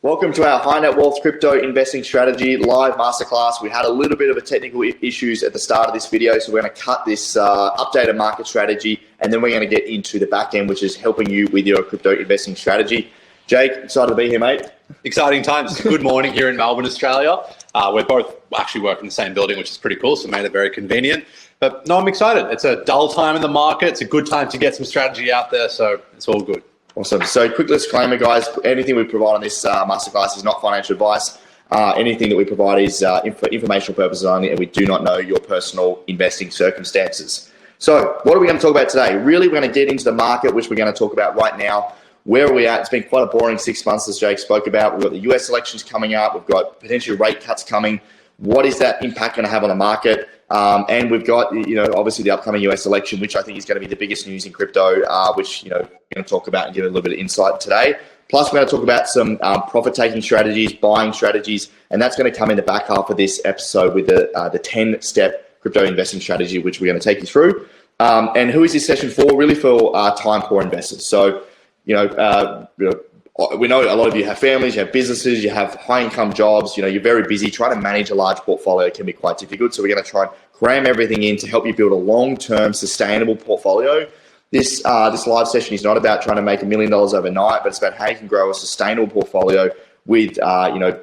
Welcome to our high net wealth crypto investing strategy live masterclass. We had a little bit of a technical issues at the start of this video, so we're going to cut this updated market strategy, and then we're going to get into the back end, which is helping you with your crypto investing strategy. Jake, excited to be here, mate. Exciting times. Good morning here in Melbourne, Australia. We're both actually working in the same building, which is pretty cool, so made it very convenient. But no, I'm excited. It's a dull time in the market. It's a good time to get some strategy out there, so it's all good. Awesome. So quick disclaimer, guys, anything we provide on this masterclass is not financial advice. Anything that we provide is for informational purposes only, and we do not know your personal investing circumstances. So what are we going to talk about today? Really, we're going to get into the market, which we're going to talk about right now. Where are we at? It's been quite a boring 6 months, as Jake spoke about. We've got the US elections coming up. We've got potentially rate cuts coming. What is that impact going to have on the market? And we've got, obviously the upcoming US election, which I think is going to be the biggest news in crypto, which, we're going to talk about and give a little bit of insight today. Plus, we're going to talk about some profit-taking strategies, buying strategies, and that's going to come in the back half of this episode with the 10-step crypto investing strategy, which we're going to take you through. And who is this session for? Really for time-poor investors. So, we know a lot of you have families, you have businesses, you have high-income jobs, you're very busy. Trying to manage a large portfolio can be quite difficult. So we're going to try and cram everything in to help you build a long-term sustainable portfolio. This live session is not about trying to make $1 million overnight, but it's about how you can grow a sustainable portfolio with,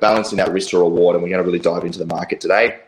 balancing that risk to reward. And we're going to really dive into the market today.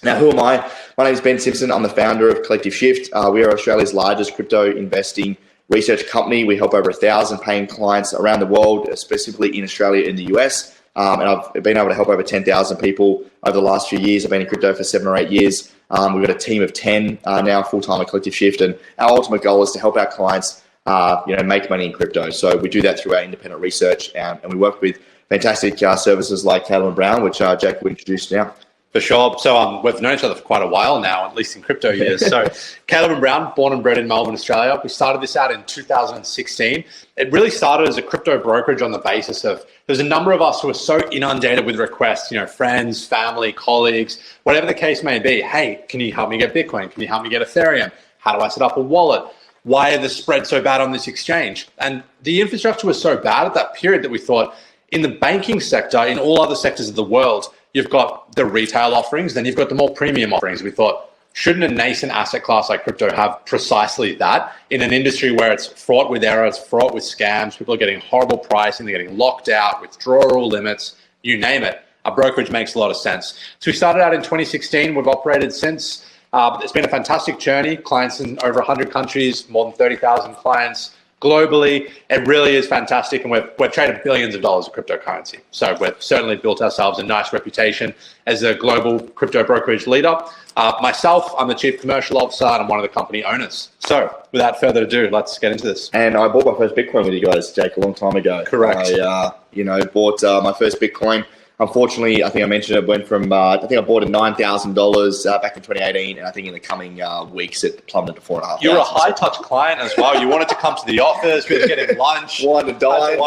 Now, who am I? My name is Ben Simpson. I'm the founder of Collective Shift. We are Australia's largest crypto investing research company. We help over 1,000 paying clients around the world, specifically in Australia and the US. And I've been able to help over 10,000 people over the last few years. I've been in crypto for 7 or 8 years. We've got a team of 10 now full-time at Collective Shift. And our ultimate goal is to help our clients, make money in crypto. So we do that through our independent research. And we work with fantastic services like Caleb & Brown, which Jack will introduce now. For sure. So we've known each other for quite a while now, at least in crypto years. So Caleb & Brown, born and bred in Melbourne, Australia. We started this out in 2016. It really started as a crypto brokerage on the basis of there's a number of us who are so inundated with requests, friends, family, colleagues, whatever the case may be. Hey, can you help me get Bitcoin? Can you help me get Ethereum? How do I set up a wallet? Why are the spreads so bad on this exchange? And the infrastructure was so bad at that period that we thought in the banking sector, in all other sectors of the world, you've got the retail offerings, then you've got the more premium offerings. We thought, shouldn't a nascent asset class like crypto have precisely that in an industry where it's fraught with errors, fraught with scams, people are getting horrible pricing, they're getting locked out, withdrawal limits, you name it. A brokerage makes a lot of sense. So we started out in 2016. We've operated since. It's been a fantastic journey. Clients in over 100 countries, more than 30,000 clients globally. It really is fantastic, and we've traded billions of dollars of cryptocurrency. So we've certainly built ourselves a nice reputation as a global crypto brokerage leader. Myself, I'm the chief commercial officer, and I'm one of the company owners. So without further ado, let's get into this. And I bought my first Bitcoin with you guys, Jake, a long time ago. Correct. I, bought my first Bitcoin. Unfortunately, I think I mentioned it went from, I bought it $9,000 back in 2018. And I think in the coming weeks, it plummeted to $4,500. You're a high touch client as well. You wanted to come to the office, we were getting lunch. Wine and dine.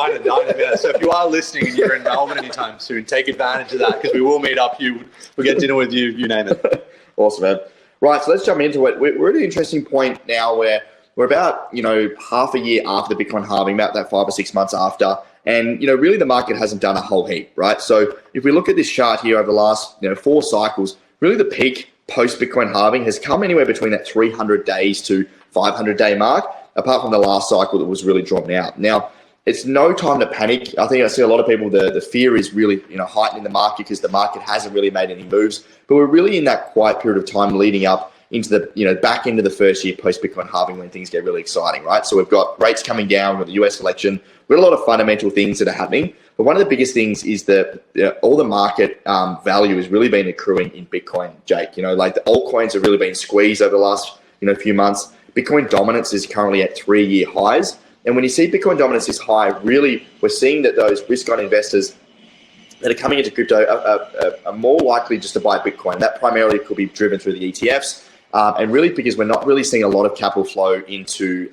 Yeah. So if you are listening and you're in Melbourne anytime soon, take advantage of that because we will meet up. We'll get dinner with you, you name it. Awesome, man. Right, so let's jump into it. We're at an interesting point now where we're about, half a year after the Bitcoin halving, about that 5 or 6 months after. And, really the market hasn't done a whole heap, right? So if we look at this chart here over the last, 4 cycles, really the peak post-Bitcoin halving has come anywhere between that 300 days to 500-day mark, apart from the last cycle that was really drawn out. Now, it's no time to panic. I think I see a lot of people, the fear is really, heightened in the market because the market hasn't really made any moves. But we're really in that quiet period of time leading up into the, back into the first year post-Bitcoin halving when things get really exciting, right? So we've got rates coming down with the US election. We've got a lot of fundamental things that are happening. But one of the biggest things is that all the market value has really been accruing in Bitcoin, Jake. Like the altcoins have really been squeezed over the last, few months. Bitcoin dominance is currently at 3-year highs. And when you see Bitcoin dominance is high, really we're seeing that those risk-on investors that are coming into crypto are more likely just to buy Bitcoin. That primarily could be driven through the ETFs. And really because we're not really seeing a lot of capital flow into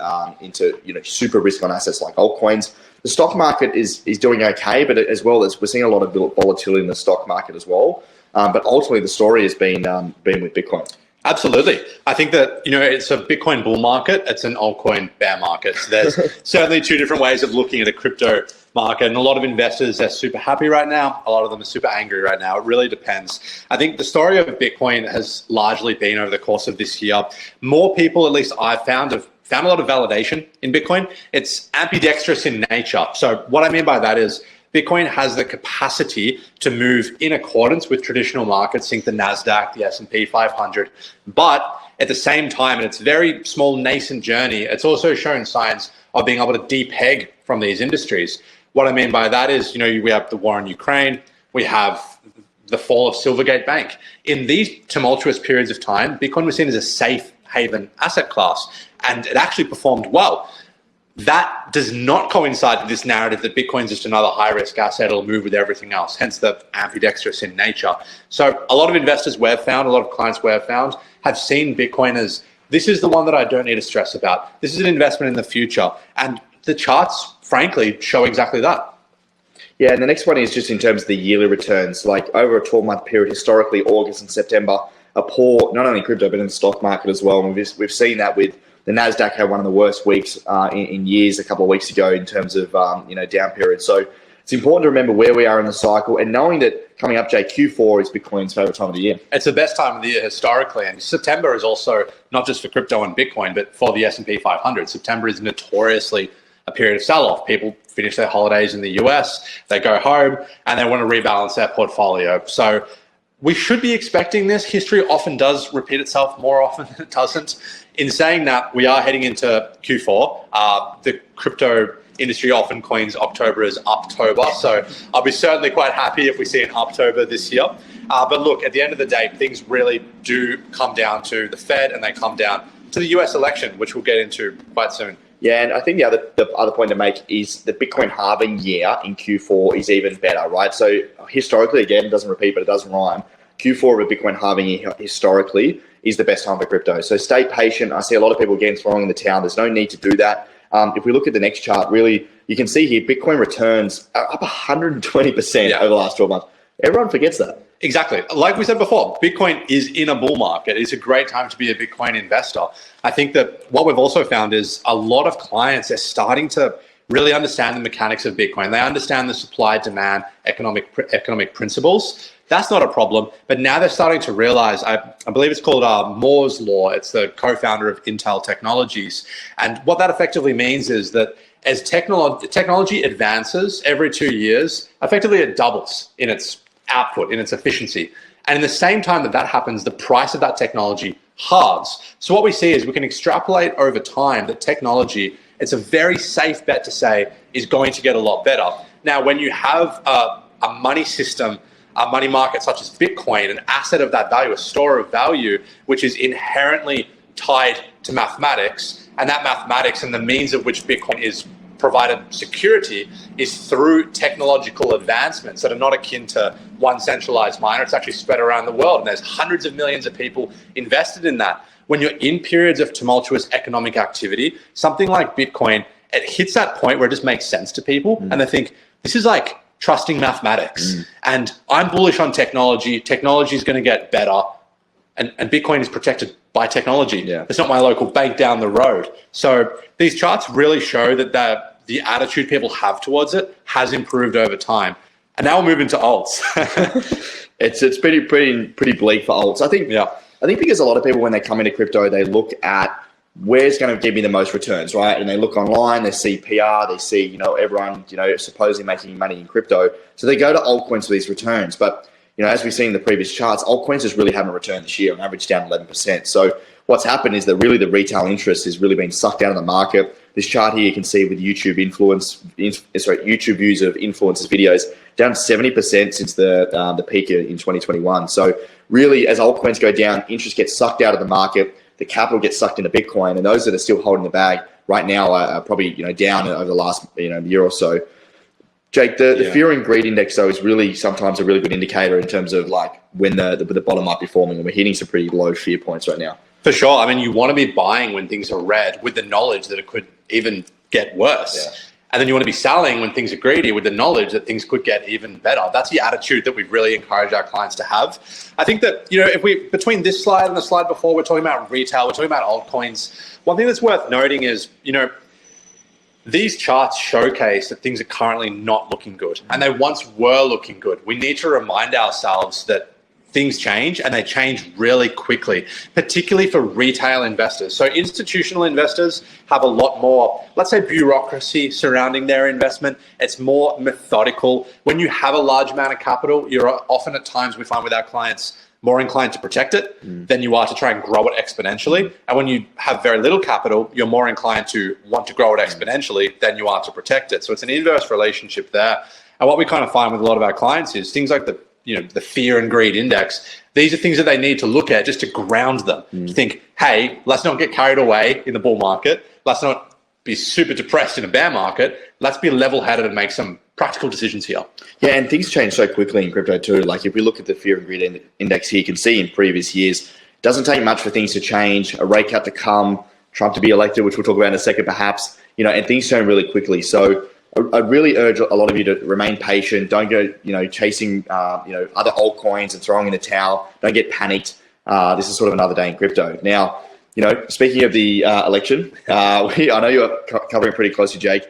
super risk on assets like altcoins. The stock market is doing okay, but as well as we're seeing a lot of volatility in the stock market as well. But ultimately the story has been with Bitcoin. Absolutely. I think that, it's a Bitcoin bull market. It's an altcoin bear market. So there's certainly two different ways of looking at a crypto market, and a lot of investors are super happy right now. A lot of them are super angry right now. It really depends. I think the story of Bitcoin has largely been over the course of this year. More people, at least I've found, have found a lot of validation in Bitcoin. It's ambidextrous in nature. So what I mean by that is Bitcoin has the capacity to move in accordance with traditional markets, think the NASDAQ, the S&P 500. But at the same time, in its very small nascent journey, it's also shown signs of being able to depeg from these industries. What I mean by that is, we have the war in Ukraine, we have the fall of Silvergate Bank. In these tumultuous periods of time, Bitcoin was seen as a safe haven asset class, and it actually performed well. That does not coincide with this narrative that Bitcoin is just another high-risk asset, it'll move with everything else, hence the ambidextrous in nature. So a lot of investors we've found, a lot of clients we've found, have seen Bitcoin as, this is the one that I don't need to stress about. This is an investment in the future. And the charts, frankly, show exactly that. Yeah, and the next one is just in terms of the yearly returns. Like over a 12-month period, historically, August and September are poor, not only in crypto, but in the stock market as well. And we've seen that with the NASDAQ had one of the worst weeks in years a couple of weeks ago in terms of down periods. So it's important to remember where we are in the cycle and knowing that coming up, Jay, Q4 is Bitcoin's favorite time of the year. It's the best time of the year historically, and September is also not just for crypto and Bitcoin, but for the S&P 500. September is notoriously a period of sell-off. People finish their holidays in the US, they go home, and they want to rebalance their portfolio. So we should be expecting this. History often does repeat itself more often than it doesn't. In saying that, we are heading into Q4. The crypto industry often coins October as Uptober, so I'll be certainly quite happy if we see an Uptober this year. But look, at the end of the day, things really do come down to the Fed, and they come down to the US election, which we'll get into quite soon. Yeah, and I think the other point to make is the Bitcoin halving year in Q4 is even better, right? So historically, again, it doesn't repeat, but it does rhyme. Q4 of a Bitcoin halving year historically is the best time for crypto. So stay patient. I see a lot of people getting throwing in the towel. There's no need to do that. If we look at the next chart, really, you can see here, Bitcoin returns are up 120% over the last 12 months. Everyone forgets that. Exactly. Like we said before, Bitcoin is in a bull market. It's a great time to be a Bitcoin investor. I think that what we've also found is a lot of clients are starting to really understand the mechanics of Bitcoin. They understand the supply-demand economic principles. That's not a problem. But now they're starting to realize, I believe it's called Moore's Law. It's the co-founder of Intel Technologies. And what that effectively means is that as technology advances every 2 years, effectively it doubles in its output, in its efficiency. And in the same time that that happens, the price of that technology halves. So what we see is we can extrapolate over time that technology, it's a very safe bet to say, is going to get a lot better. Now, when you have a money system, a money market such as Bitcoin, an asset of that value, a store of value, which is inherently tied to mathematics, and that mathematics and the means of which Bitcoin is provided security is through technological advancements that are not akin to one centralized miner. It's actually spread around the world, and there's hundreds of millions of people invested in that. When you're in periods of tumultuous economic activity, something like Bitcoin, it hits that point where it just makes sense to people, and they think, this is like trusting mathematics. And I'm bullish on technology. Technology is going to get better. And Bitcoin is protected by technology. Yeah. It's not my local bank down the road. So these charts really show that the attitude people have towards it has improved over time. And now we'll move into alts. It's pretty bleak for alts. I think because a lot of people, when they come into crypto, they look at where's going to give me the most returns, right? And they look online, they see PR, they see, everyone, supposedly making money in crypto. So they go to altcoins for these returns. But, as we've seen in the previous charts, altcoins just really haven't returned this year, on average down 11%. So what's happened is that really the retail interest has really been sucked out of the market. This chart here you can see with YouTube YouTube views of influencers videos down 70% since the peak in 2021. So really, as altcoins go down, interest gets sucked out of the market. The capital gets sucked into Bitcoin, and those that are still holding the bag right now are probably down over the last year or so. Jake, the fear and greed index though is really sometimes a really good indicator in terms of like when the bottom might be forming, and we're hitting some pretty low fear points right now. For sure. I mean, you want to be buying when things are red with the knowledge that it could even get worse. Yeah. And then you want to be selling when things are greedy with the knowledge that things could get even better. That's the attitude that we really encourage our clients to have. I think that, if we, between this slide and the slide before, we're talking about retail, we're talking about altcoins. One thing that's worth noting is, these charts showcase that things are currently not looking good, and they once were looking good. We need to remind ourselves that things change, and they change really quickly, particularly for retail investors. So institutional investors have a lot more, let's say, bureaucracy surrounding their investment. It's more methodical. When you have a large amount of capital, you're often at times, we find with our clients, more inclined to protect it than you are to try and grow it exponentially. And when you have very little capital, you're more inclined to want to grow it exponentially than you are to protect it. So it's an inverse relationship there. And what we kind of find with a lot of our clients is things like the fear and greed index. These are things that they need to look at just to ground them, to think, hey, let's not get carried away in the bull market. Let's not be super depressed in a bear market. Let's be level-headed and make some practical decisions here. Yeah, and things change so quickly in crypto too. Like if we look at the fear and greed index here, you can see in previous years, it doesn't take much for things to change, a rate cut to come, Trump to be elected, which we'll talk about in a second perhaps, and things turn really quickly. So I really urge a lot of you to remain patient. Don't go, chasing, other altcoins and throwing in the towel. Don't get panicked. This is sort of another day in crypto. Now, speaking of the election, I know you're covering pretty closely, Jake.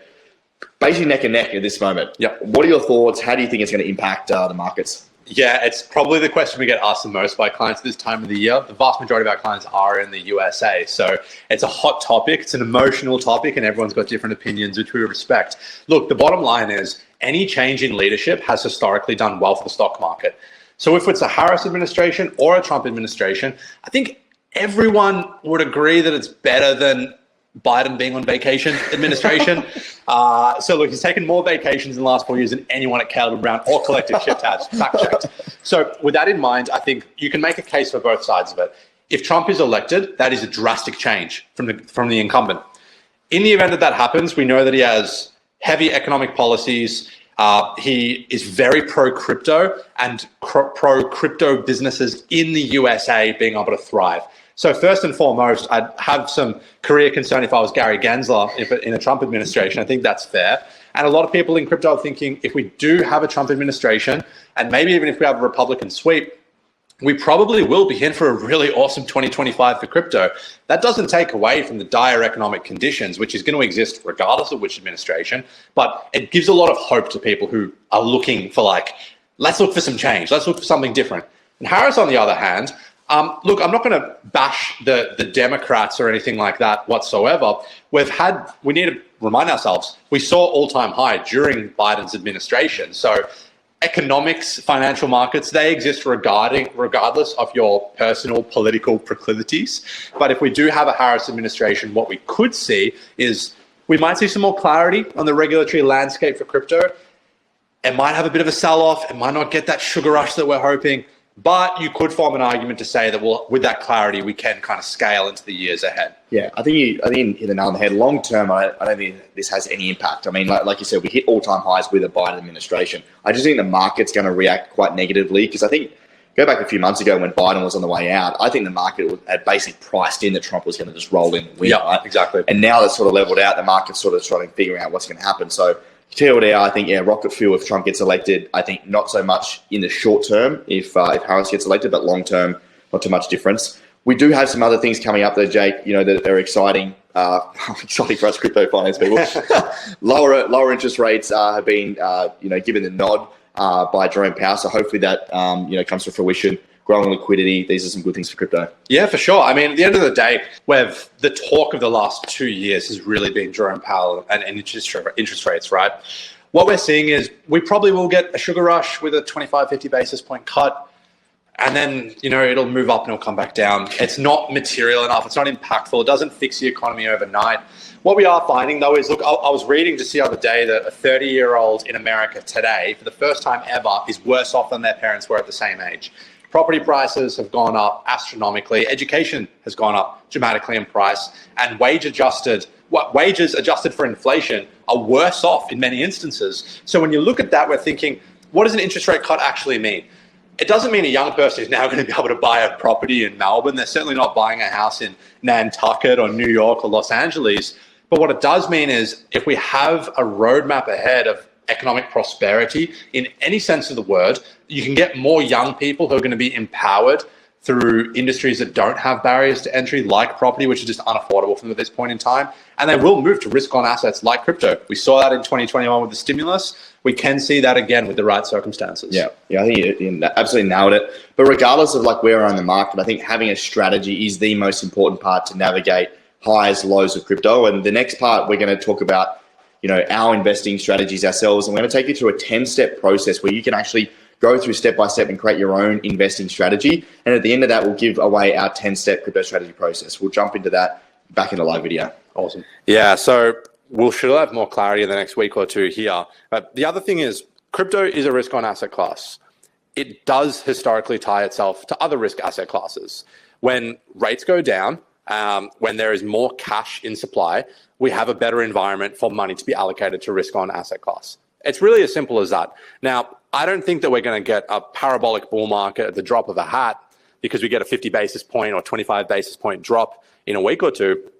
Basically neck and neck at this moment. Yep. What are your thoughts? How do you think it's going to impact the markets? Yeah, it's probably the question we get asked the most by clients this time of the year. The vast majority of our clients are in the USA. So it's a hot topic. It's an emotional topic, and everyone's got different opinions, which we respect. Look, the bottom line is any change in leadership has historically done well for the stock market. So if it's a Harris administration or a Trump administration, I think everyone would agree that it's better than Biden being on vacation administration. So look, he's taken more vacations in the last 4 years than anyone at Caleb Brown or Collective Shift has, fact checked. So with that in mind, I think you can make a case for both sides of it. If Trump is elected, that is a drastic change from the incumbent. In the event that happens, we know that he has heavy economic policies. He is very pro-crypto and pro-crypto businesses in the USA being able to thrive. So first and foremost, I'd have some career concern if I was Gary Gensler in a Trump administration. I think that's fair. And a lot of people in crypto are thinking if we do have a Trump administration, and maybe even if we have a Republican sweep, we probably will be in for a really awesome 2025 for crypto. That doesn't take away from the dire economic conditions, which is going to exist regardless of which administration, but it gives a lot of hope to people who are looking for let's look for some change. Let's look for something different. And Harris, on the other hand, look, I'm not going to bash the Democrats or anything like that whatsoever. We need to remind ourselves, we saw all-time high during Biden's administration. So economics, financial markets, they exist regardless of your personal political proclivities. But if we do have a Harris administration, what we could see is we might see some more clarity on the regulatory landscape for crypto. It might have a bit of a sell-off. It might not get that sugar rush that we're hoping. But you could form an argument to say that, well, with that clarity, we can kind of scale into the years ahead. Yeah, I think you hit the nail on the head. Long term, I don't think this has any impact. I mean, like you said, we hit all-time highs with a Biden administration. I just think the market's going to react quite negatively because I think, go back a few months ago when Biden was on the way out, I think the market had basically priced in that Trump was going to just roll in and win. Yeah, right? Exactly. And now that's sort of leveled out. The market's sort of trying to figure out what's going to happen. So, tell you what, I think, rocket fuel if Trump gets elected. I think not so much in the short term if Harris gets elected, but long term, not too much difference. We do have some other things coming up there, Jake, that are exciting. Exciting for us crypto finance people. lower interest rates have been, given the nod by Jerome Powell. So hopefully that, comes to fruition. Growing liquidity. These are some good things for crypto. Yeah, for sure. I mean, at the end of the day, the talk of the last 2 years has really been Jerome Powell and interest rates, right? What we're seeing is we probably will get a sugar rush with a 25, 50 basis point cut. And then, it'll move up and it'll come back down. It's not material enough. It's not impactful. It doesn't fix the economy overnight. What we are finding, though, is, look, I was reading just the other day that a 30-year-old in America today, for the first time ever, is worse off than their parents were at the same age. Property prices have gone up astronomically. Education has gone up dramatically in price. And wages adjusted for inflation are worse off in many instances. So when you look at that, we're thinking, what does an interest rate cut actually mean? It doesn't mean a young person is now going to be able to buy a property in Melbourne. They're certainly not buying a house in Nantucket or New York or Los Angeles. But what it does mean is if we have a roadmap ahead of economic prosperity in any sense of the word, you can get more young people who are going to be empowered through industries that don't have barriers to entry, like property, which is just unaffordable from this point in time. And they will move to risk-on assets like crypto. We saw that in 2021 with the stimulus. We can see that again with the right circumstances. Yeah, I think you absolutely nailed it. But regardless of like where we're in the market, I think having a strategy is the most important part to navigate highs, lows of crypto. And the next part, we're going to talk about, our investing strategies ourselves. And we're going to take you through a 10-step process where you can actually go through step by step and create your own investing strategy. And at the end of that, we'll give away our 10-step crypto strategy process. We'll jump into that back in the live video. Awesome. Yeah, so we'll should have more clarity in the next week or two here. But the other thing is, crypto is a risk-on asset class. It does historically tie itself to other risk asset classes. When rates go down, when there is more cash in supply, we have a better environment for money to be allocated to risk-on asset class. It's really as simple as that. Now, I don't think that we're going to get a parabolic bull market at the drop of a hat because we get a 50 basis point or 25 basis point drop in a week or two.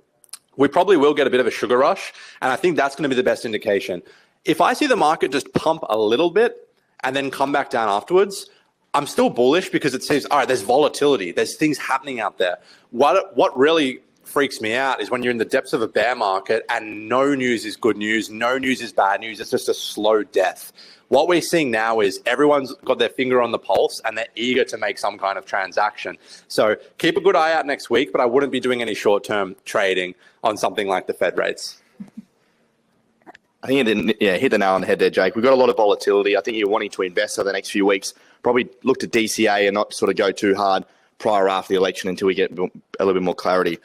We probably will get a bit of a sugar rush, and I think that's going to be the best indication. If I see the market just pump a little bit and then come back down afterwards, I'm still bullish because it says, all right, there's volatility, there's things happening out there. What really freaks me out is when you're in the depths of a bear market and no news is good news, no news is bad news, it's just a slow death. What we're seeing now is everyone's got their finger on the pulse and they're eager to make some kind of transaction. So keep a good eye out next week, but I wouldn't be doing any short-term trading on something like the Fed rates. I think hit the nail on the head there, Jake. We've got a lot of volatility. I think you're wanting to invest over the next few weeks. Probably look to DCA and not sort of go too hard prior or after the election until we get a little bit more clarity.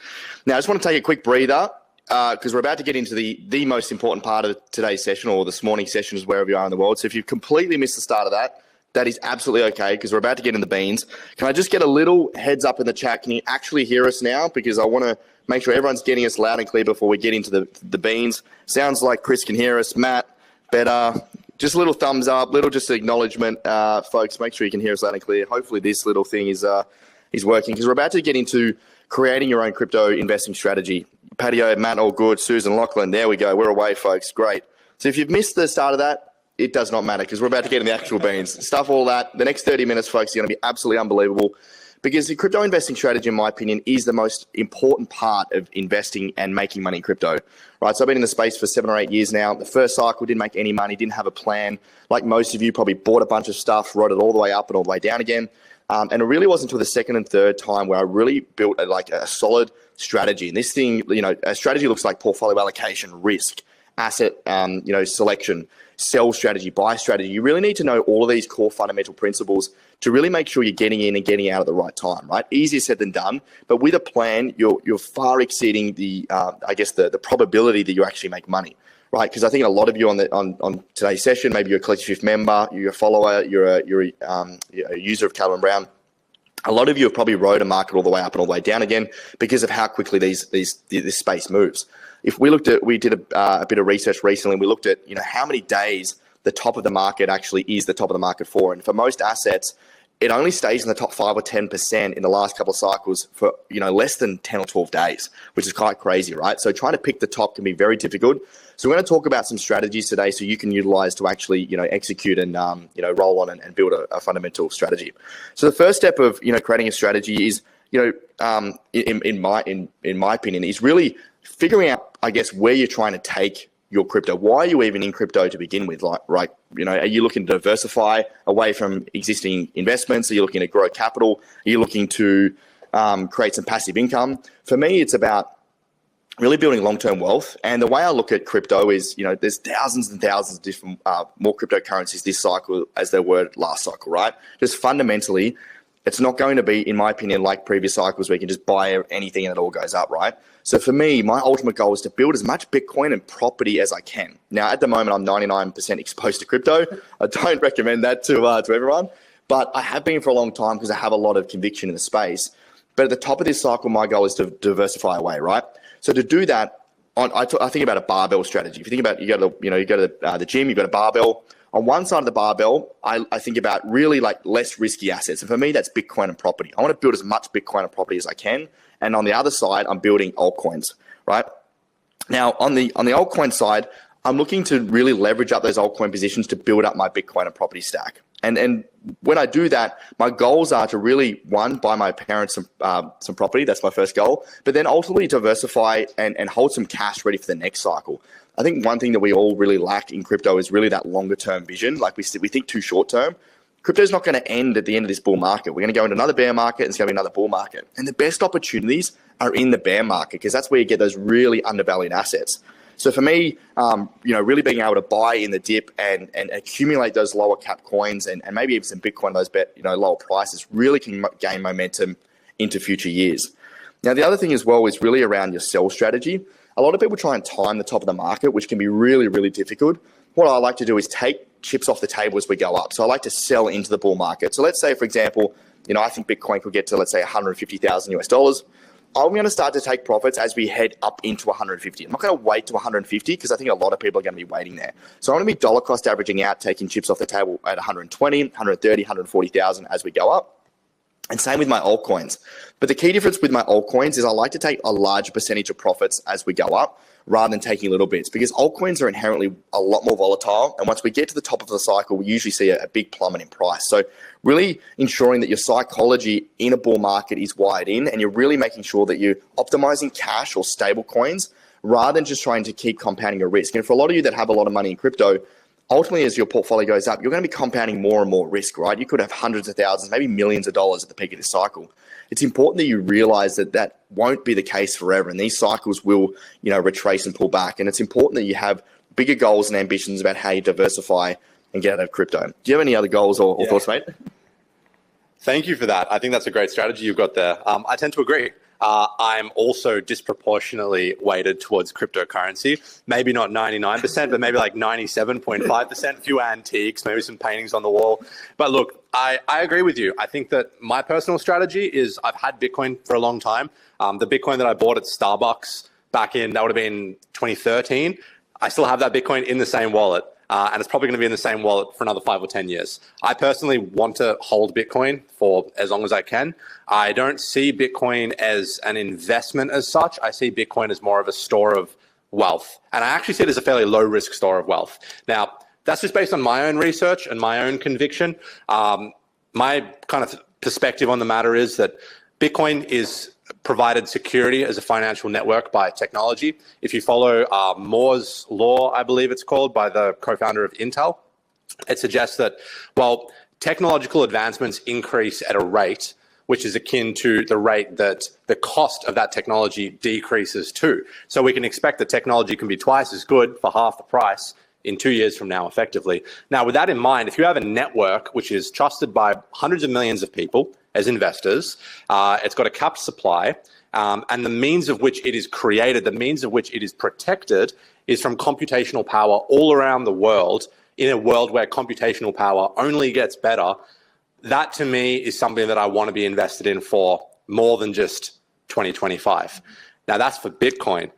Now, I just want to take a quick breather because we're about to get into the most important part of today's session or this morning's sessions, wherever you are in the world. So if you've completely missed the start of that, that is absolutely okay because we're about to get in the beans. Can I just get a little heads up in the chat? Can you actually hear us now? Because I want to make sure everyone's getting us loud and clear before we get into the beans. Sounds like Chris can hear us. Matt, better. Just a little thumbs up, little just acknowledgement, folks. Make sure you can hear us loud and clear. Hopefully this little thing is working because we're about to get into creating your own crypto investing strategy. Patio, Matt, all good. Susan, Lachlan, there we go. We're away, folks. Great. So if you've missed the start of that, it does not matter because we're about to get in the actual beans. Stuff all that. The next 30 minutes, folks, are going to be absolutely unbelievable because the crypto investing strategy, in my opinion, is the most important part of investing and making money in crypto. Right. So I've been in the space for 7 or 8 years now. The first cycle didn't make any money, didn't have a plan. Like most of you, probably bought a bunch of stuff, rode it all the way up and all the way down again. And it really wasn't until the second and third time where I really built a solid strategy. And this thing, a strategy looks like portfolio allocation, risk, asset, selection, sell strategy, buy strategy. You really need to know all of these core fundamental principles to really make sure you're getting in and getting out at the right time, right? Easier said than done, but with a plan, you're far exceeding the probability that you actually make money. Right, because I think a lot of you on today's session, maybe you're a Collective Shift member, you're a follower, you're a user of Callum Brown. A lot of you have probably rode a market all the way up and all the way down again because of how quickly this space moves. If we did a bit of research recently, and we looked at how many days the top of the market actually is the top of the market for, and for most assets, it only stays in the top 5 or 10% in the last couple of cycles for less than 10 or 12 days, which is quite crazy, right? So trying to pick the top can be very difficult. So we're going to talk about some strategies today so you can utilize to actually execute and roll on and build a fundamental strategy. So the first step of creating a strategy is in my opinion is really figuring out, I guess, where you're trying to take your crypto. Why are you even in crypto to begin with? Are you looking to diversify away from existing investments? Are you looking to grow capital? Are you looking to create some passive income? For me, it's about really building long-term wealth. And the way I look at crypto is, there's thousands and thousands of different more cryptocurrencies this cycle as there were last cycle, right? Just fundamentally, it's not going to be, in my opinion, like previous cycles where you can just buy anything and it all goes up, right? So for me, my ultimate goal is to build as much Bitcoin and property as I can. Now, at the moment, I'm 99% exposed to crypto. I don't recommend that to everyone, but I have been for a long time because I have a lot of conviction in the space. But at the top of this cycle, my goal is to diversify away, right? So to do that, I think about a barbell strategy. If you think about, you go to the gym, you've got a barbell. On one side of the barbell, I think about really less risky assets. And for me, that's Bitcoin and property. I want to build as much Bitcoin and property as I can. And on the other side, I'm building altcoins, right? Now, on the altcoin side, I'm looking to really leverage up those altcoin positions to build up my Bitcoin and property stack. And when I do that, my goals are to really, one, buy my parents some property. That's my first goal. But then ultimately diversify and hold some cash ready for the next cycle. I think one thing that we all really lack in crypto is really that longer term vision. Like we think too short term. Crypto is not going to end at the end of this bull market. We're going to go into another bear market and it's going to be another bull market. And the best opportunities are in the bear market because that's where you get those really undervalued assets. So for me, really being able to buy in the dip and accumulate those lower cap coins and maybe even some Bitcoin, those lower prices really can gain momentum into future years. Now, the other thing as well is really around your sell strategy. A lot of people try and time the top of the market, which can be really, really difficult. What I like to do is take chips off the table as we go up. So I like to sell into the bull market. So let's say, for example, I think Bitcoin could get to, let's say, $150,000 US. I'm going to start to take profits as we head up into 150. I'm not going to wait to 150 because I think a lot of people are going to be waiting there. So I'm going to be dollar cost averaging out, taking chips off the table at 120, 130, 140,000 as we go up. And same with my altcoins. But the key difference with my altcoins is I like to take a larger percentage of profits as we go up rather than taking little bits because altcoins are inherently a lot more volatile. And once we get to the top of the cycle, we usually see a big plummet in price. So really ensuring that your psychology in a bull market is wired in and you're really making sure that you're optimizing cash or stable coins rather than just trying to keep compounding your risk. And for a lot of you that have a lot of money in crypto, ultimately, as your portfolio goes up, you're going to be compounding more and more risk, right? You could have hundreds of thousands, maybe millions of dollars at the peak of this cycle. It's important that you realize that that won't be the case forever. And these cycles will, retrace and pull back. And it's important that you have bigger goals and ambitions about how you diversify and get out of crypto. Do you have any other goals or thoughts, mate? Thank you for that. I think that's a great strategy you've got there. I tend to agree. I'm also disproportionately weighted towards cryptocurrency. Maybe not 99%, but maybe like 97.5%, a few antiques, maybe some paintings on the wall. But look, I agree with you. I think that my personal strategy is I've had Bitcoin for a long time. The Bitcoin that I bought at Starbucks back in, that would have been 2013. I still have that Bitcoin in the same wallet. And it's probably going to be in the same wallet for another 5 or 10 years. I personally want to hold Bitcoin for as long as I can. I don't see Bitcoin as an investment as such. I see Bitcoin as more of a store of wealth. And I actually see it as a fairly low risk store of wealth. Now, that's just based on my own research and my own conviction. My kind of perspective on the matter is that Bitcoin is provided security as a financial network by technology. If you follow Moore's law, I believe it's called, by the co-founder of Intel, it suggests that while technological advancements increase at a rate which is akin to the rate that the cost of that technology decreases too. So we can expect that technology can be twice as good for half the price in 2 years from now, effectively. Now, with that in mind, if you have a network which is trusted by hundreds of millions of people as investors, it's got a capped supply, and the means of which it is created, the means of which it is protected, is from computational power all around the world, in a world where computational power only gets better. That, to me, is something that I want to be invested in for more than just 2025. Now, that's for Bitcoin.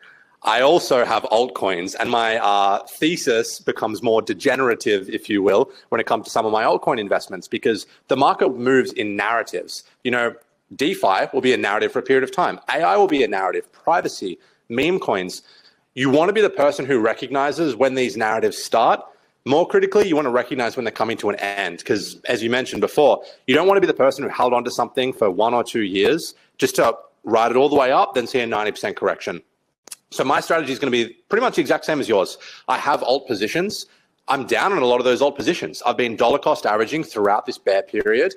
I also have altcoins, and my thesis becomes more degenerative, if you will, when it comes to some of my altcoin investments, because the market moves in narratives. You know, DeFi will be a narrative for a period of time. AI will be a narrative. Privacy, meme coins. You want to be the person who recognizes when these narratives start. More critically, you want to recognize when they're coming to an end, because as you mentioned before, you don't want to be the person who held on to something for 1 or 2 years just to ride it all the way up, then see a 90% correction. So my strategy is going to be pretty much the exact same as yours. I have alt positions. I'm down on a lot of those alt positions. I've been dollar cost averaging throughout this bear period.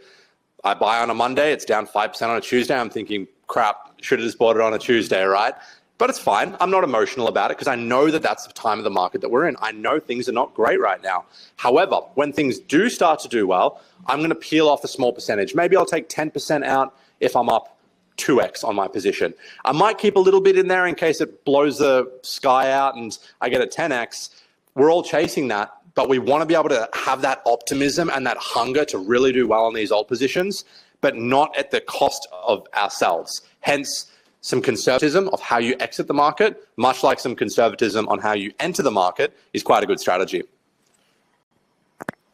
I buy on a Monday, it's down 5% on a Tuesday. I'm thinking, crap, should have just bought it on a Tuesday, right? But it's fine. I'm not emotional about it because I know that that's the time of the market that we're in. I know things are not great right now. However, when things do start to do well, I'm going to peel off a small percentage. Maybe I'll take 10% out if I'm up 2x on my position. I might keep a little bit in there in case it blows the sky out and I get a 10x. We're all chasing that, but we want to be able to have that optimism and that hunger to really do well on these alt positions, but not at the cost of ourselves. Hence, some conservatism of how you exit the market, much like some conservatism on how you enter the market, is quite a good strategy.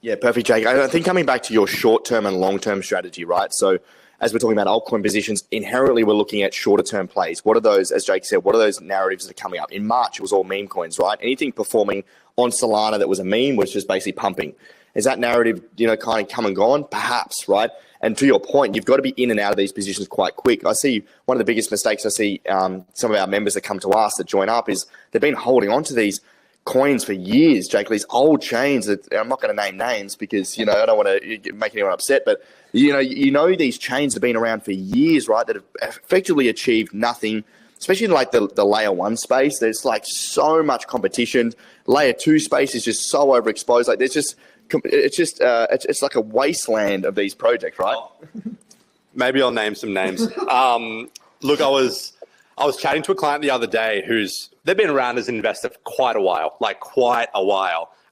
Yeah, perfect, Jake. I think coming back to your short-term and long-term strategy, right? So as we're talking about altcoin positions, inherently we're looking at shorter-term plays. What are those, as Jake said, what are those narratives that are coming up? In March, it was all meme coins, right? Anything performing on Solana that was a meme was just basically pumping. Is that narrative, kind of come and gone? Perhaps, right? And to your point, you've got to be in and out of these positions quite quick. I see one of the biggest mistakes I see some of our members that come to us that join up is they've been holding on to these coins for years, Jake, these old chains that I'm not going to name names because, I don't want to make anyone upset, but these chains have been around for years, right? That have effectively achieved nothing, especially in like the layer 1 space. There's like so much competition. Layer 2 space is just so overexposed. Like it's like a wasteland of these projects, right? Maybe I'll name some names. Look, I was chatting to a client the other day they've been around as an investor for quite a while.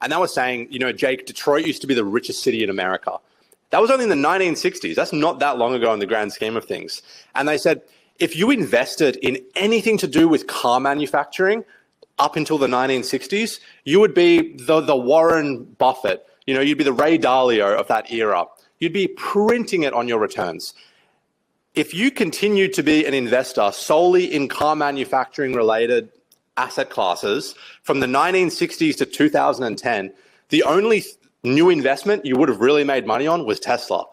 And they were saying, Jake, Detroit used to be the richest city in America. That was only in the 1960s. That's not that long ago in the grand scheme of things. And they said, if you invested in anything to do with car manufacturing up until the 1960s, you would be the Warren Buffett. You'd be the Ray Dalio of that era. You'd be printing it on your returns. If you continue to be an investor solely in car manufacturing related asset classes from the 1960s to 2010, the only new investment you would have really made money on was Tesla,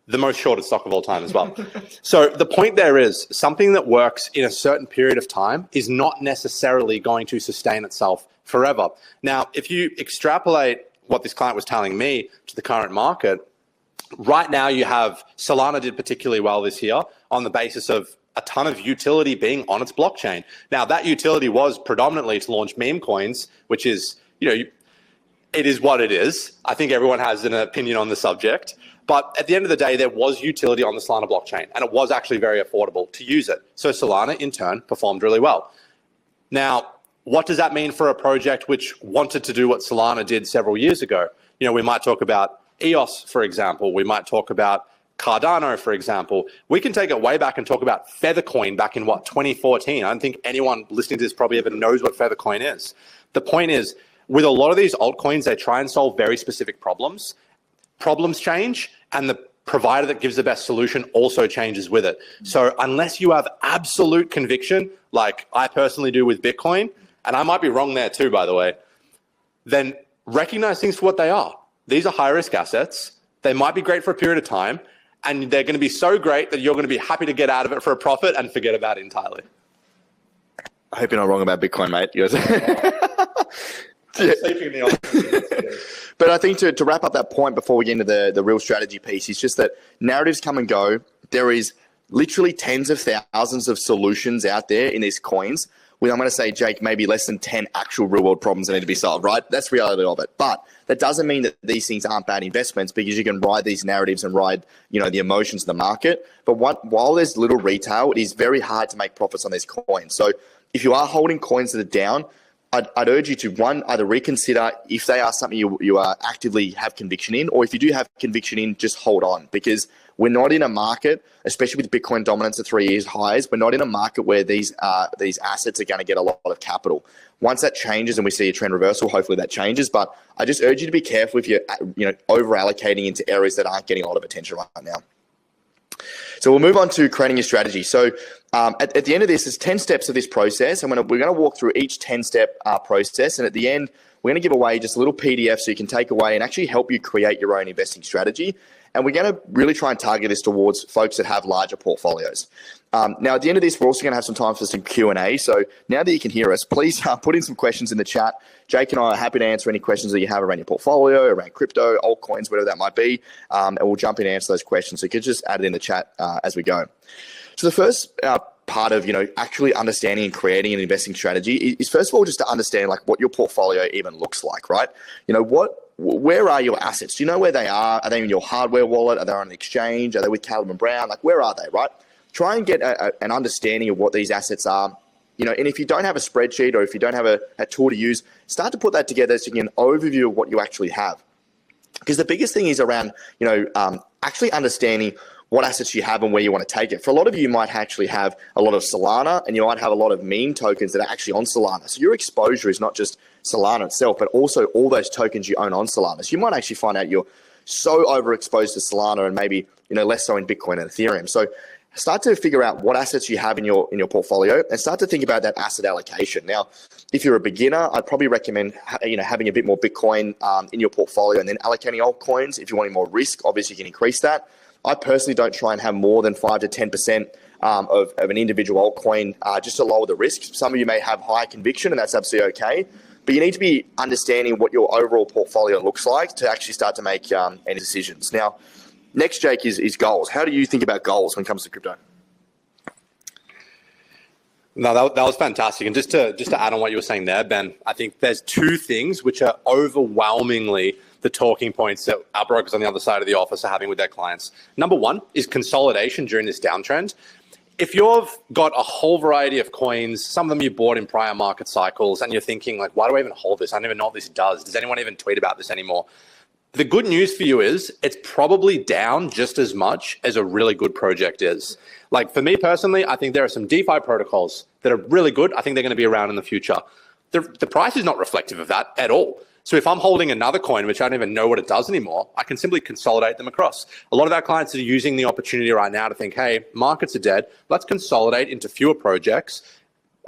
the most shorted stock of all time as well. So the point there is something that works in a certain period of time is not necessarily going to sustain itself forever. Now, if you extrapolate what this client was telling me to the current market, right now you have Solana did particularly well this year on the basis of a ton of utility being on its blockchain. Now, that utility was predominantly to launch meme coins, which is, it is what it is. I think everyone has an opinion on the subject. But at the end of the day, there was utility on the Solana blockchain, and it was actually very affordable to use it. So Solana, in turn, performed really well. Now, what does that mean for a project which wanted to do what Solana did several years ago? We might talk about EOS, for example. We might talk about Cardano, for example. We can take it way back and talk about Feathercoin back in, 2014. I don't think anyone listening to this probably even knows what Feathercoin is. The point is, with a lot of these altcoins, they try and solve very specific problems. Problems change, and the provider that gives the best solution also changes with it. So unless you have absolute conviction, like I personally do with Bitcoin, and I might be wrong there too, by the way, then recognize things for what they are. These are high-risk assets. They might be great for a period of time, and they're going to be so great that you're going to be happy to get out of it for a profit and forget about it entirely. I hope you're not wrong about Bitcoin, mate. But I think to wrap up that point before we get into the real strategy piece, is just that narratives come and go. There is literally tens of thousands of solutions out there in these coins with, I'm going to say, Jake, maybe less than 10 actual real world problems that need to be solved, right? That's the reality of it. But that doesn't mean that these things aren't bad investments, because you can ride these narratives and ride, the emotions of the market. But while there's little retail, it is very hard to make profits on these coins. So if you are holding coins that are down, I'd urge you to, one, either reconsider if they are something you are actively have conviction in, or if you do have conviction in, just hold on, because we're not in a market, especially with Bitcoin dominance at 3 years highs, we're not in a market where these assets are going to get a lot of capital. Once that changes and we see a trend reversal, hopefully that changes. But I just urge you to be careful if you're over allocating into areas that aren't getting a lot of attention right now. So we'll move on to creating your strategy. So at the end of this, there's 10 steps of this process. And we're going to walk through each 10-step process. And at the end, we're going to give away just a little PDF so you can take away and actually help you create your own investing strategy. And we're going to really try and target this towards folks that have larger portfolios. Now, at the end of this, we're also going to have some time for some Q&A. So now that you can hear us, please put in some questions in the chat. Jake and I are happy to answer any questions that you have around your portfolio, around crypto, altcoins, whatever that might be. And we'll jump in and answer those questions. So you can just add it in the chat as we go. So the first part of actually understanding and creating an investing strategy is, first of all, just to understand what your portfolio even looks like, right? Where are your assets? Do you know where they are? Are they in your hardware wallet? Are they on an exchange? Are they with Calvin Brown? Where are they, right? Try and get an understanding of what these assets are. And if you don't have a spreadsheet, or if you don't have a tool to use, start to put that together so you get an overview of what you actually have. Because the biggest thing is around, actually understanding what assets you have and where you want to take it. For a lot of you might actually have a lot of Solana, and you might have a lot of meme tokens that are actually on Solana. So your exposure is not just Solana itself, but also all those tokens you own on Solana. So you might actually find out you're so overexposed to Solana and maybe less so in Bitcoin and Ethereum. So start to figure out what assets you have in your portfolio and start to think about that asset allocation. Now, if you're a beginner, I'd probably recommend having a bit more Bitcoin in your portfolio and then allocating altcoins. If you want more risk, obviously you can increase that. I personally don't try and have more than 5 to 10% of an individual altcoin just to lower the risk. Some of you may have high conviction, and that's absolutely okay. But you need to be understanding what your overall portfolio looks like to actually start to make any decisions. Now, next, Jake, is goals. How do you think about goals when it comes to crypto? No, that was fantastic. And just to add on what you were saying there, Ben, I think there's two things which are overwhelmingly the talking points that our brokers on the other side of the office are having with their clients. Number one is consolidation during this downtrend. If you've got a whole variety of coins, some of them you bought in prior market cycles, and you're thinking, like, why do I even hold this? I don't even know what this does. Does anyone even tweet about this anymore? The good news for you is it's probably down just as much as a really good project is. Like, for me personally, I think there are some DeFi protocols that are really good. I think they're going to be around in the future. The price is not reflective of that at all. So if I'm holding another coin, which I don't even know what it does anymore, I can simply consolidate them across. A lot of our clients are using the opportunity right now to think, hey, markets are dead. Let's consolidate into fewer projects,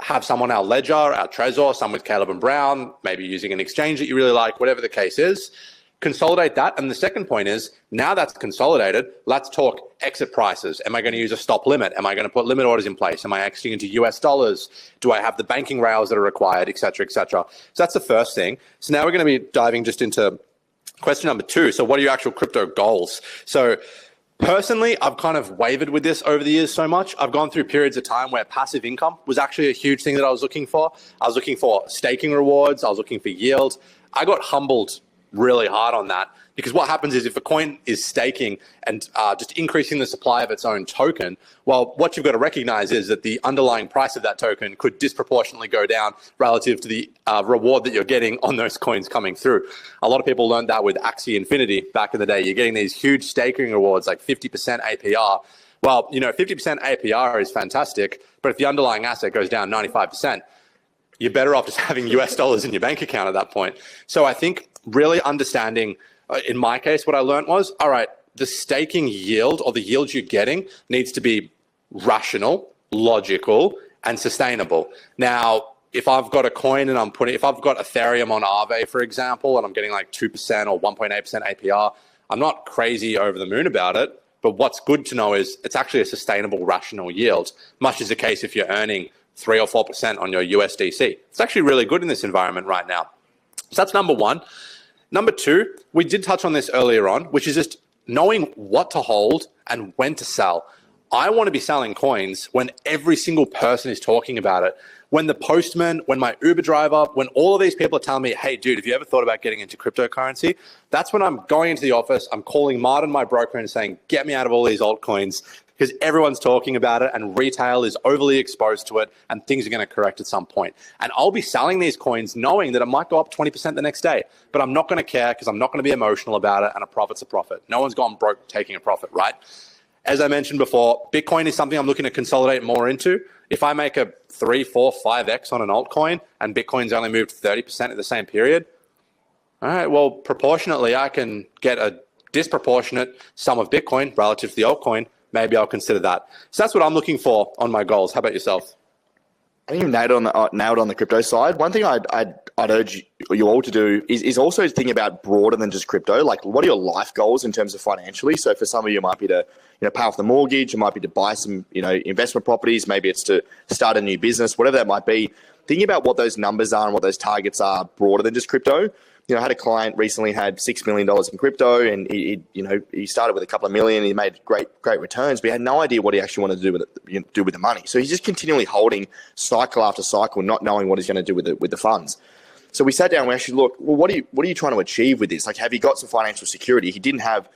have some on our ledger, our Trezor, some with Caleb and Brown, maybe using an exchange that you really like, whatever the case is. Consolidate that. And the second point is, now that's consolidated, let's talk exit prices. Am I going to use a stop limit? Am I going to put limit orders in place? Am I exiting into US dollars? Do I have the banking rails that are required, et cetera, et cetera? So that's the first thing. So now we're going to be diving just into question number 2. So what are your actual crypto goals? So personally, I've kind of wavered with this over the years so much. I've gone through periods of time where passive income was actually a huge thing that I was looking for. I was looking for staking rewards. I was looking for yield. I got humbled really hard on that, because what happens is if a coin is staking and just increasing the supply of its own token, well, what you've got to recognize is that the underlying price of that token could disproportionately go down relative to the reward that you're getting on those coins coming through. A lot of people learned that with Axie Infinity back in the day. You're getting these huge staking rewards, like 50% APR. Well, 50% APR is fantastic, but if the underlying asset goes down 95%, you're better off just having US dollars in your bank account at that point. So I think really understanding, in my case, what I learned was, all right, the staking yield or the yield you're getting needs to be rational, logical, and sustainable. Now, if I've got a coin and if I've got Ethereum on Aave, for example, and I'm getting like 2% or 1.8% APR, I'm not crazy over the moon about it. But what's good to know is it's actually a sustainable, rational yield, much as the case if you're earning 3 or 4% on your USDC. It's actually really good in this environment right now. So that's number one. Number 2, we did touch on this earlier on, which is just knowing what to hold and when to sell. I want to be selling coins when every single person is talking about it. When the postman, when my Uber driver, when all of these people are telling me, hey, dude, have you ever thought about getting into cryptocurrency? That's when I'm going into the office, I'm calling Martin, my broker, and saying, get me out of all these altcoins, because everyone's talking about it and retail is overly exposed to it and things are going to correct at some point. And I'll be selling these coins knowing that it might go up 20% the next day, but I'm not going to care because I'm not going to be emotional about it, and a profit's a profit. No one's gone broke taking a profit, right? As I mentioned before, Bitcoin is something I'm looking to consolidate more into. If I make a 3, 4, 5x on an altcoin and Bitcoin's only moved 30% in the same period, all right, well, proportionately, I can get a disproportionate sum of Bitcoin relative to the altcoin. Maybe I'll consider that. So that's what I'm looking for on my goals. How about yourself? I think you nailed on the crypto side. One thing I'd urge you all to do is also think about broader than just crypto. Like, what are your life goals in terms of financially? So for some of you, it might be to pay off the mortgage. It might be to buy some investment properties. Maybe it's to start a new business. Whatever that might be. Thinking about what those numbers are and what those targets are broader than just crypto. I had a client recently had $6 million in crypto, and he started with a couple of million. He made great returns, but he had no idea what he actually wanted to do with the money. So he's just continually holding cycle after cycle, not knowing what he's going to do with the funds. So we sat down and we actually looked, well, what are you trying to achieve with this? Like, have you got some financial security? He didn't have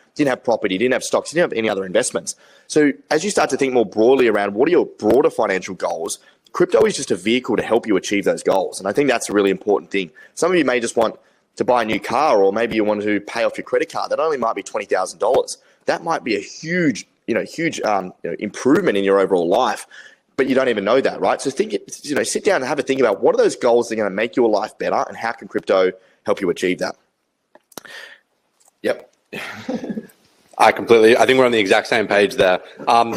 property, he didn't have stocks, he didn't have any other investments. So as you start to think more broadly around what are your broader financial goals, crypto is just a vehicle to help you achieve those goals. And I think that's a really important thing. Some of you may just want to buy a new car, or maybe you want to pay off your credit card. That only might be $20,000. That might be a huge improvement in your overall life, but you don't even know that, right? So sit down and have a think about what are those goals that are going to make your life better, and how can crypto help you achieve that? Yep. I think we're on the exact same page there.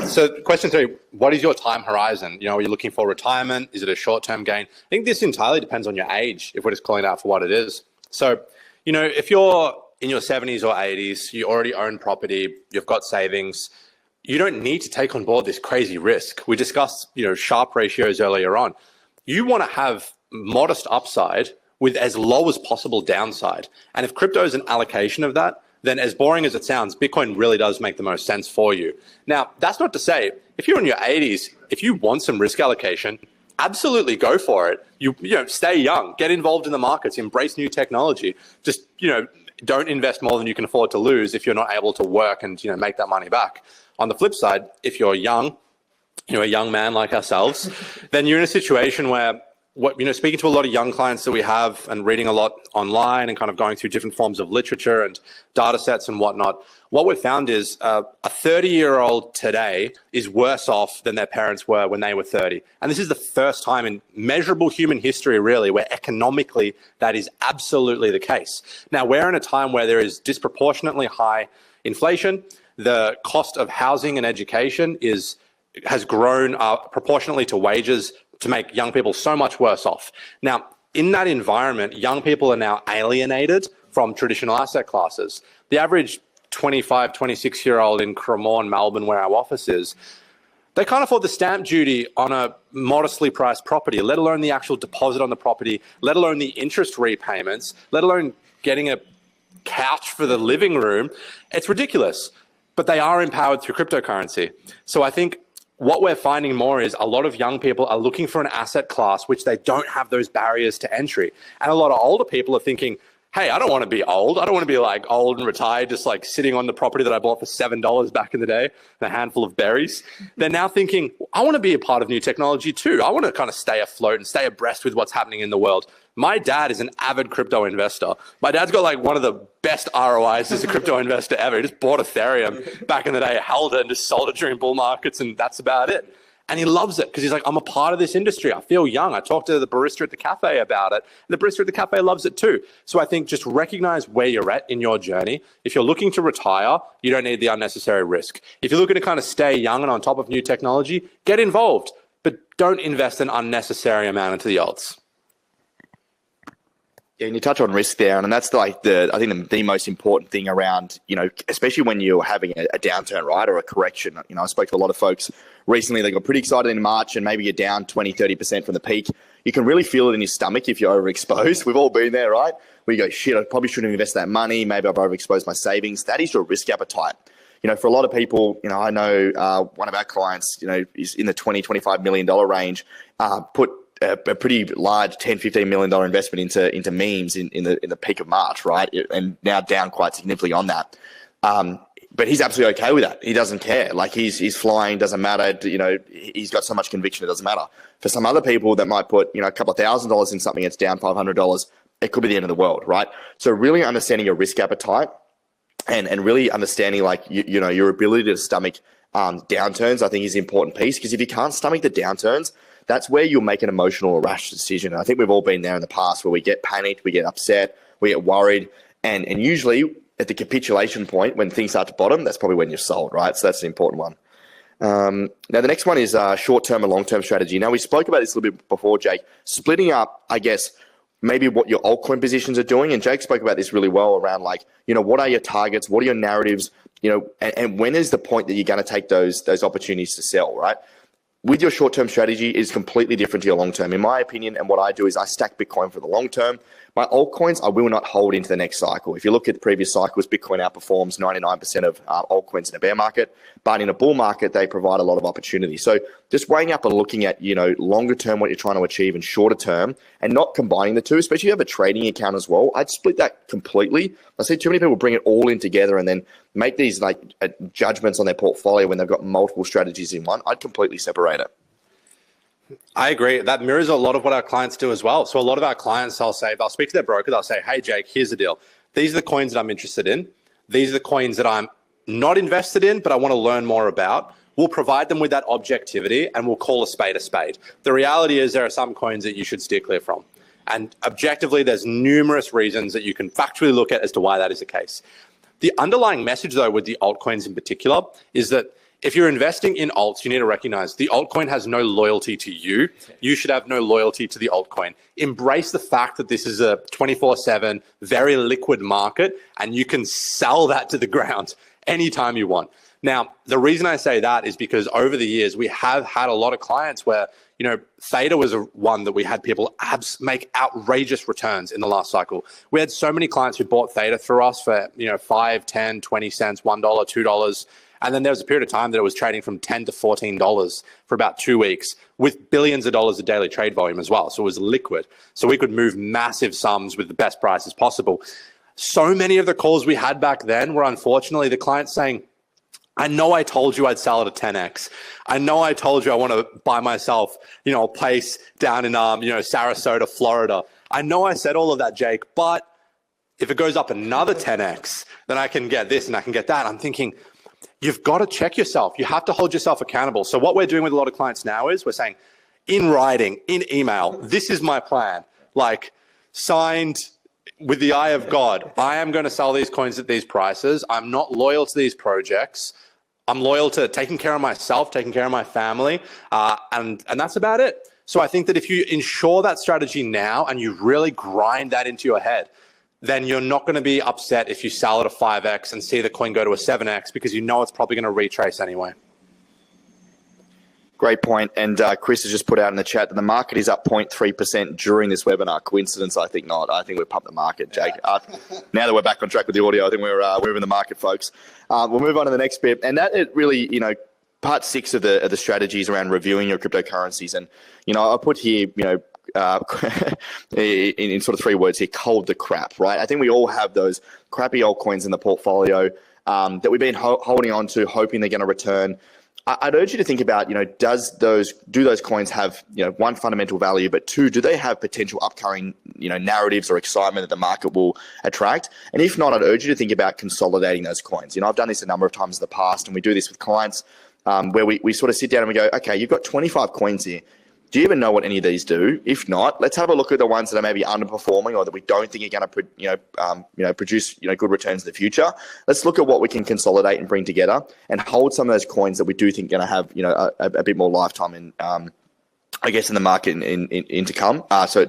So question 3, what is your time horizon? Are you looking for retirement? Is it a short-term gain? I think this entirely depends on your age, if we're just calling it out for what it is. So, if you're in your 70s or 80s, you already own property, you've got savings, you don't need to take on board this crazy risk. We discussed, Sharpe ratios earlier on. You want to have modest upside with as low as possible downside. And if crypto is an allocation of that, then as boring as it sounds, Bitcoin really does make the most sense for you. Now, that's not to say, if you're in your 80s, if you want some risk allocation, absolutely go for it. You stay young, get involved in the markets, embrace new technology. Just, don't invest more than you can afford to lose if you're not able to work and, make that money back. On the flip side, if you're young, a young man like ourselves, then you're in a situation where speaking to a lot of young clients that we have and reading a lot online and kind of going through different forms of literature and data sets and whatnot, what we've found is a 30-year-old today is worse off than their parents were when they were 30. And this is the first time in measurable human history, really, where economically that is absolutely the case. Now, we're in a time where there is disproportionately high inflation. The cost of housing and education has grown proportionately to wages to make young people so much worse off. Now, in that environment, young people are now alienated from traditional asset classes. The average 25, 26-year-old in Cremorne, Melbourne, where our office is, they can't afford the stamp duty on a modestly priced property, let alone the actual deposit on the property, let alone the interest repayments, let alone getting a couch for the living room. It's ridiculous, but they are empowered through cryptocurrency. So I think what we're finding more is a lot of young people are looking for an asset class which they don't have those barriers to entry. And a lot of older people are thinking, hey, I don't want to be old. I don't want to be old and retired, just sitting on the property that I bought for $7 back in the day, and a handful of berries. They're now thinking, I want to be a part of new technology too. I want to kind of stay afloat and stay abreast with what's happening in the world. My dad is an avid crypto investor. My dad's got one of the best ROIs as a crypto investor ever. He just bought Ethereum back in the day, held it and just sold it during bull markets, and that's about it. And he loves it because he's I'm a part of this industry. I feel young. I talked to the barista at the cafe about it. And the barista at the cafe loves it too. So I think just recognize where you're at in your journey. If you're looking to retire, you don't need the unnecessary risk. If you're looking to kind of stay young and on top of new technology, get involved, but don't invest an unnecessary amount into the alts. Yeah, and you touch on risk there, and that's I think the most important thing around, especially when you're having a downturn, right, or a correction. I spoke to a lot of folks recently. They got pretty excited in March, and maybe you're down 20, 30% from the peak. You can really feel it in your stomach if you're overexposed. We've all been there, right? Where you go, shit, I probably shouldn't invest that money. Maybe I've overexposed my savings. That is your risk appetite. For a lot of people, I know one of our clients, is in the $20, $25 million range, put a pretty large $10, $15 million investment into memes in the peak of March, right? And now down quite significantly on that. But he's absolutely okay with that. He doesn't care. He's flying, doesn't matter. He's got so much conviction, it doesn't matter. For some other people that might put, a couple of $1,000s in something that's down $500, it could be the end of the world, right? So really understanding your risk appetite and really understanding your ability to stomach downturns, I think is an important piece, because if you can't stomach the downturns, that's where you'll make an emotional or rash decision. And I think we've all been there in the past where we get panicked, we get upset, we get worried. And usually at the capitulation point, when things start to bottom, that's probably when you're sold, right? So that's the important one. Now, the next one is short-term and long-term strategy. Now, we spoke about this a little bit before, Jake, splitting up, I guess, maybe what your altcoin positions are doing. And Jake spoke about this really well around what are your targets? What are your narratives? And when is the point that you're going to take those opportunities to sell, right? With your short-term strategy is completely different to your long-term. In my opinion, and what I do is I stack Bitcoin for the long term. My altcoins, I will not hold into the next cycle. If you look at the previous cycles, Bitcoin outperforms 99% of altcoins in a bear market, but in a bull market, they provide a lot of opportunity. So just weighing up and looking at, longer term, what you're trying to achieve, and shorter term, and not combining the two, especially if you have a trading account as well. I'd split that completely. I see too many people bring it all in together and then make these judgments on their portfolio when they've got multiple strategies in one. I'd completely separate it. I agree. That mirrors a lot of what our clients do as well. So a lot of our clients, they'll speak to their broker, they'll say, hey, Jake, here's the deal. These are the coins that I'm interested in. These are the coins that I'm not invested in, but I want to learn more about. We'll provide them with that objectivity and we'll call a spade a spade. The reality is there are some coins that you should steer clear from. And objectively, there's numerous reasons that you can factually look at as to why that is the case. The underlying message, though, with the altcoins in particular is that if you're investing in alts, you need to recognize the altcoin has no loyalty to you. You should have no loyalty to the altcoin. Embrace the fact that this is a 24/7, very liquid market, and you can sell that to the ground anytime you want. Now, the reason I say that is because over the years, we have had a lot of clients where, Theta was one that we had people make outrageous returns in the last cycle. We had so many clients who bought Theta through us for, 5, 10, 20 cents, $1, $2. And then there was a period of time that it was trading from $10 to $14 for about 2 weeks with billions of dollars of daily trade volume as well. So it was liquid. So we could move massive sums with the best prices possible. So many of the calls we had back then were unfortunately the clients saying, I know I told you I'd sell it at 10x. I know I told you I want to buy myself, a place down in, Sarasota, Florida. I know I said all of that, Jake, but if it goes up another 10x, then I can get this and I can get that. I'm thinking, you've got to check yourself. You have to hold yourself accountable. So what we're doing with a lot of clients now is we're saying in writing, in email, this is my plan, like signed with the eye of God. I am going to sell these coins at these prices. I'm not loyal to these projects. I'm loyal to taking care of myself, taking care of my family, and that's about it. So I think that if you ensure that strategy now and you really grind that into your head, then you're not going to be upset if you sell at a 5x and see the coin go to a 7x because you know it's probably going to retrace anyway. Great point. And Chris has just put out in the chat that the market is up 0.3% during this webinar. Coincidence? I think not. I think we've pumped the market, Jake. Now that we're back on track with the audio, I think we're in the market, folks. We'll move on to the next bit. And that it really, part 6 of the strategies around reviewing your cryptocurrencies. And, I put here, in sort of 3 words here, cold the crap, right? I think we all have those crappy altcoins in the portfolio that we've been holding on to, hoping they're going to return. I'd urge you to think about, do those coins have, one, fundamental value, but 2, do they have potential upcoming, narratives or excitement that the market will attract? And if not, I'd urge you to think about consolidating those coins. I've done this a number of times in the past, and we do this with clients where we sort of sit down and we go, okay, you've got 25 coins here. Do you even know what any of these do? If not, let's have a look at the ones that are maybe underperforming or that we don't think are going to, produce, good returns in the future. Let's look at what we can consolidate and bring together and hold some of those coins that we do think are going to have, a bit more lifetime in, I guess, in the market to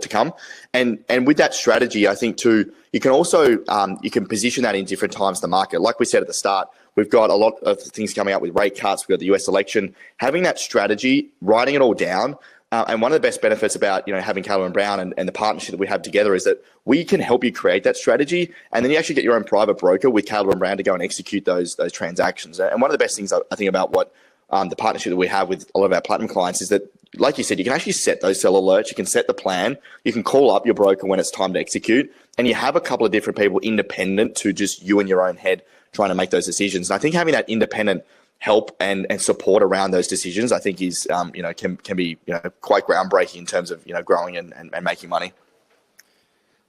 come. And with that strategy, I think too, you can also, you can position that in different times of the market. Like we said at the start, we've got a lot of things coming up with rate cuts. We've got the US election. Having that strategy, writing it all down. And one of the best benefits about having Caleb & Brown and the partnership that we have together is that we can help you create that strategy, and then you actually get your own private broker with Caleb & Brown to go and execute those transactions. And one of the best things I think about what the partnership that we have with a lot of our platinum clients is that, like you said, you can actually set those sell alerts, you can set the plan, you can call up your broker when it's time to execute, and you have a couple of different people independent to just you in your own head trying to make those decisions. And I think having that independent help and support around those decisions, I think is, can be, quite groundbreaking in terms of, growing and making money.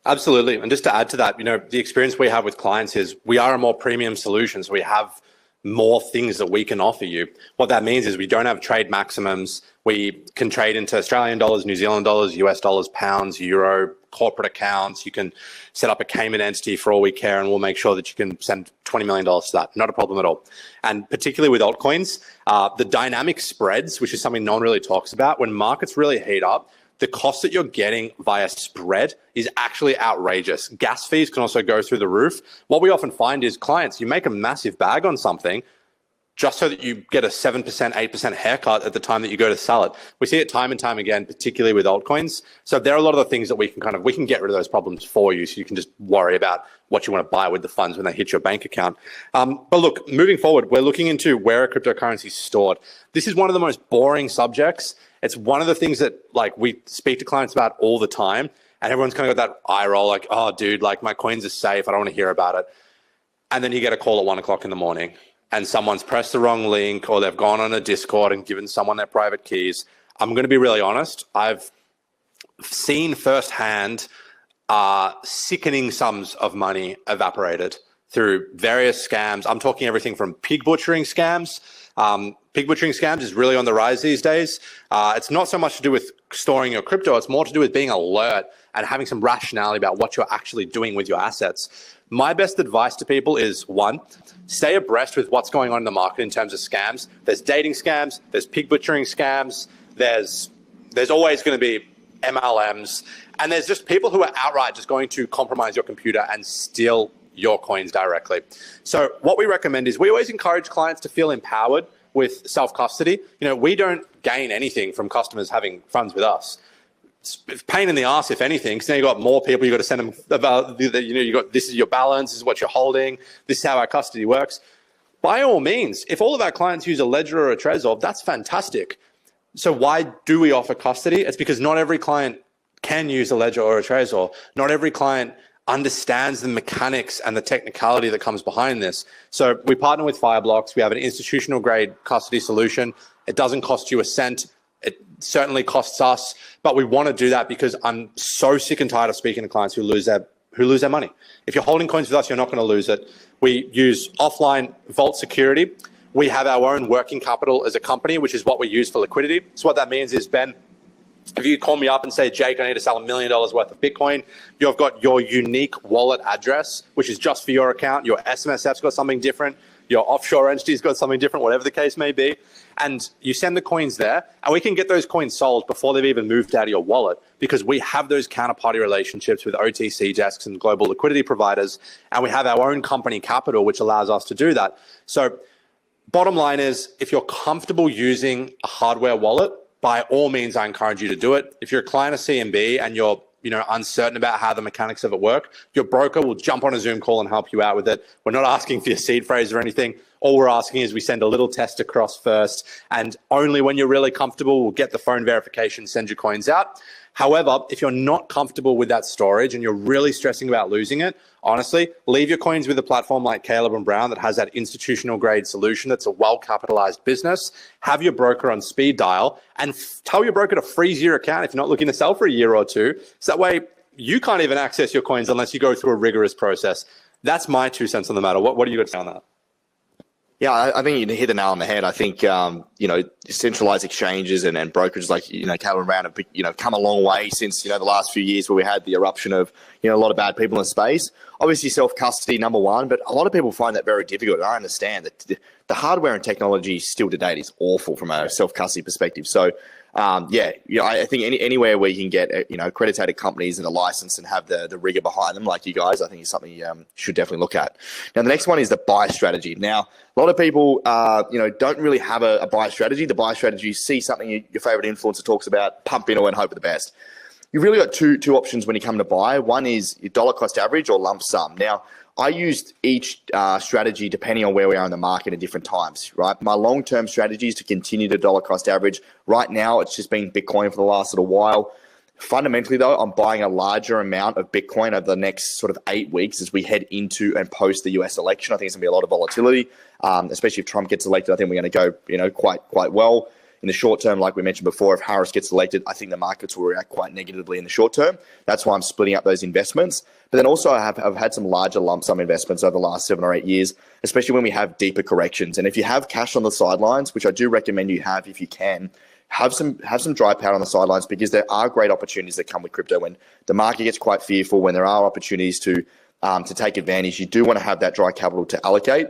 Absolutely. And just to add to that, the experience we have with clients is we are a more premium solution. So we have more things that we can offer you. What that means is we don't have trade maximums. We can trade into Australian dollars, New Zealand dollars, US dollars, pounds, euro, corporate accounts. You can set up a Cayman entity for all we care, and we'll make sure that you can send $20 million to that. Not a problem at all. And particularly with altcoins, the dynamic spreads, which is something no one really talks about, when markets really heat up, the cost that you're getting via spread is actually outrageous. Gas fees can also go through the roof. What we often find is clients, you make a massive bag on something just so that you get a 7%, 8% haircut at the time that you go to sell it. We see it time and time again, particularly with altcoins. So there are a lot of the things that we can get rid of those problems for you, so you can just worry about what you want to buy with the funds when they hit your bank account. But look, moving forward, we're looking into where a cryptocurrency is stored. This is one of the most boring subjects. It's one of the things that we speak to clients about all the time, and everyone's kind of got that eye roll, like, oh, dude, my coins are safe. I don't want to hear about it. And then you get a call at 1 o'clock in the morning, and someone's pressed the wrong link, or they've gone on a Discord and given someone their private keys. I'm going to be really honest. I've seen firsthand sickening sums of money evaporated through various scams. I'm talking everything from pig butchering scams. Pig butchering scams is really on the rise these days. It's not so much to do with storing your crypto. It's more to do with being alert and having some rationality about what you're actually doing with your assets. My best advice to people is, one, stay abreast with what's going on in the market in terms of scams. There's dating scams, there's pig butchering scams, there's always going to be MLMs, and there's just people who are outright just going to compromise your computer and steal your coins directly. So what we recommend is we always encourage clients to feel empowered with self-custody. We don't gain anything from customers having funds with us. It's pain in the ass, if anything, because now you've got more people, you've got to send them about, you got, this is your balance, this is what you're holding, this is how our custody works. By all means, if all of our clients use a Ledger or a Trezor, that's fantastic. So why do we offer custody? It's because not every client can use a Ledger or a Trezor. Not every client understands the mechanics and the technicality that comes behind this. So we partner with Fireblocks. We have an institutional grade custody solution. It doesn't cost you a cent. It certainly costs us, but we want to do that because I'm so sick and tired of speaking to clients who lose their money. If you're holding coins with us, you're not going to lose it. We use offline vault security. We have our own working capital as a company, which is what we use for liquidity. So what that means is, Ben, if you call me up and say, Jake, I need to sell $1 million worth of Bitcoin, you've got your unique wallet address, which is just for your account. Your SMSF's got something different. Your offshore entity's got something different, whatever the case may be. And you send the coins there, and we can get those coins sold before they've even moved out of your wallet, because we have those counterparty relationships with OTC desks and global liquidity providers, and we have our own company capital, which allows us to do that. So bottom line is, if you're comfortable using a hardware wallet, by all means, I encourage you to do it. If you're a client of CMB and you're uncertain about how the mechanics of it work, your broker will jump on a Zoom call and help you out with it. We're not asking for your seed phrase or anything. All we're asking is we send a little test across first, and only when you're really comfortable, we'll get the phone verification, send your coins out. However, if you're not comfortable with that storage and you're really stressing about losing it, honestly, leave your coins with a platform like Caleb and Brown that has that institutional grade solution that's a well-capitalized business. Have your broker on speed dial and tell your broker to freeze your account if you're not looking to sell for a year or two. So that way you can't even access your coins unless you go through a rigorous process. That's my 2 cents on the matter. What do you got to say on that? Yeah, I think you hit the nail on the head. I think, centralized exchanges and brokerages like, Caleb and Brown have, come a long way since, the last few years where we had the eruption of, a lot of bad people in the space. Obviously, self-custody, number one, but a lot of people find that very difficult. And I understand that the hardware and technology still to date is awful from a self-custody perspective. So, I think anywhere where you can get, accredited companies that are licensed and have the rigor behind them, like you guys, I think is something you should definitely look at. Now, the next one is the buy strategy. Now, a lot of people, don't really have a buy strategy. The buy strategy, see something your favorite influencer talks about, pump in and hope for the best. You've really got two options when you come to buy. One is your dollar cost average or lump sum. Now, I used each strategy depending on where we are in the market at different times, right? My long-term strategy is to continue the dollar cost average. Right now, it's just been Bitcoin for the last little while. Fundamentally, though, I'm buying a larger amount of Bitcoin over the next sort of 8 weeks as we head into and post the US election. I think it's going to be a lot of volatility, especially if Trump gets elected. I think we're going to go, quite well. In the short term, like we mentioned before, if Harris gets elected, I think the markets will react quite negatively in the short term. That's why I'm splitting up those investments. But then also I've had some larger lump sum investments over the last 7 or 8 years, especially when we have deeper corrections. And if you have cash on the sidelines, which I do recommend you have if you can, have some dry powder on the sidelines, because there are great opportunities that come with crypto. When the market gets quite fearful, when there are opportunities to take advantage, you do want to have that dry capital to allocate.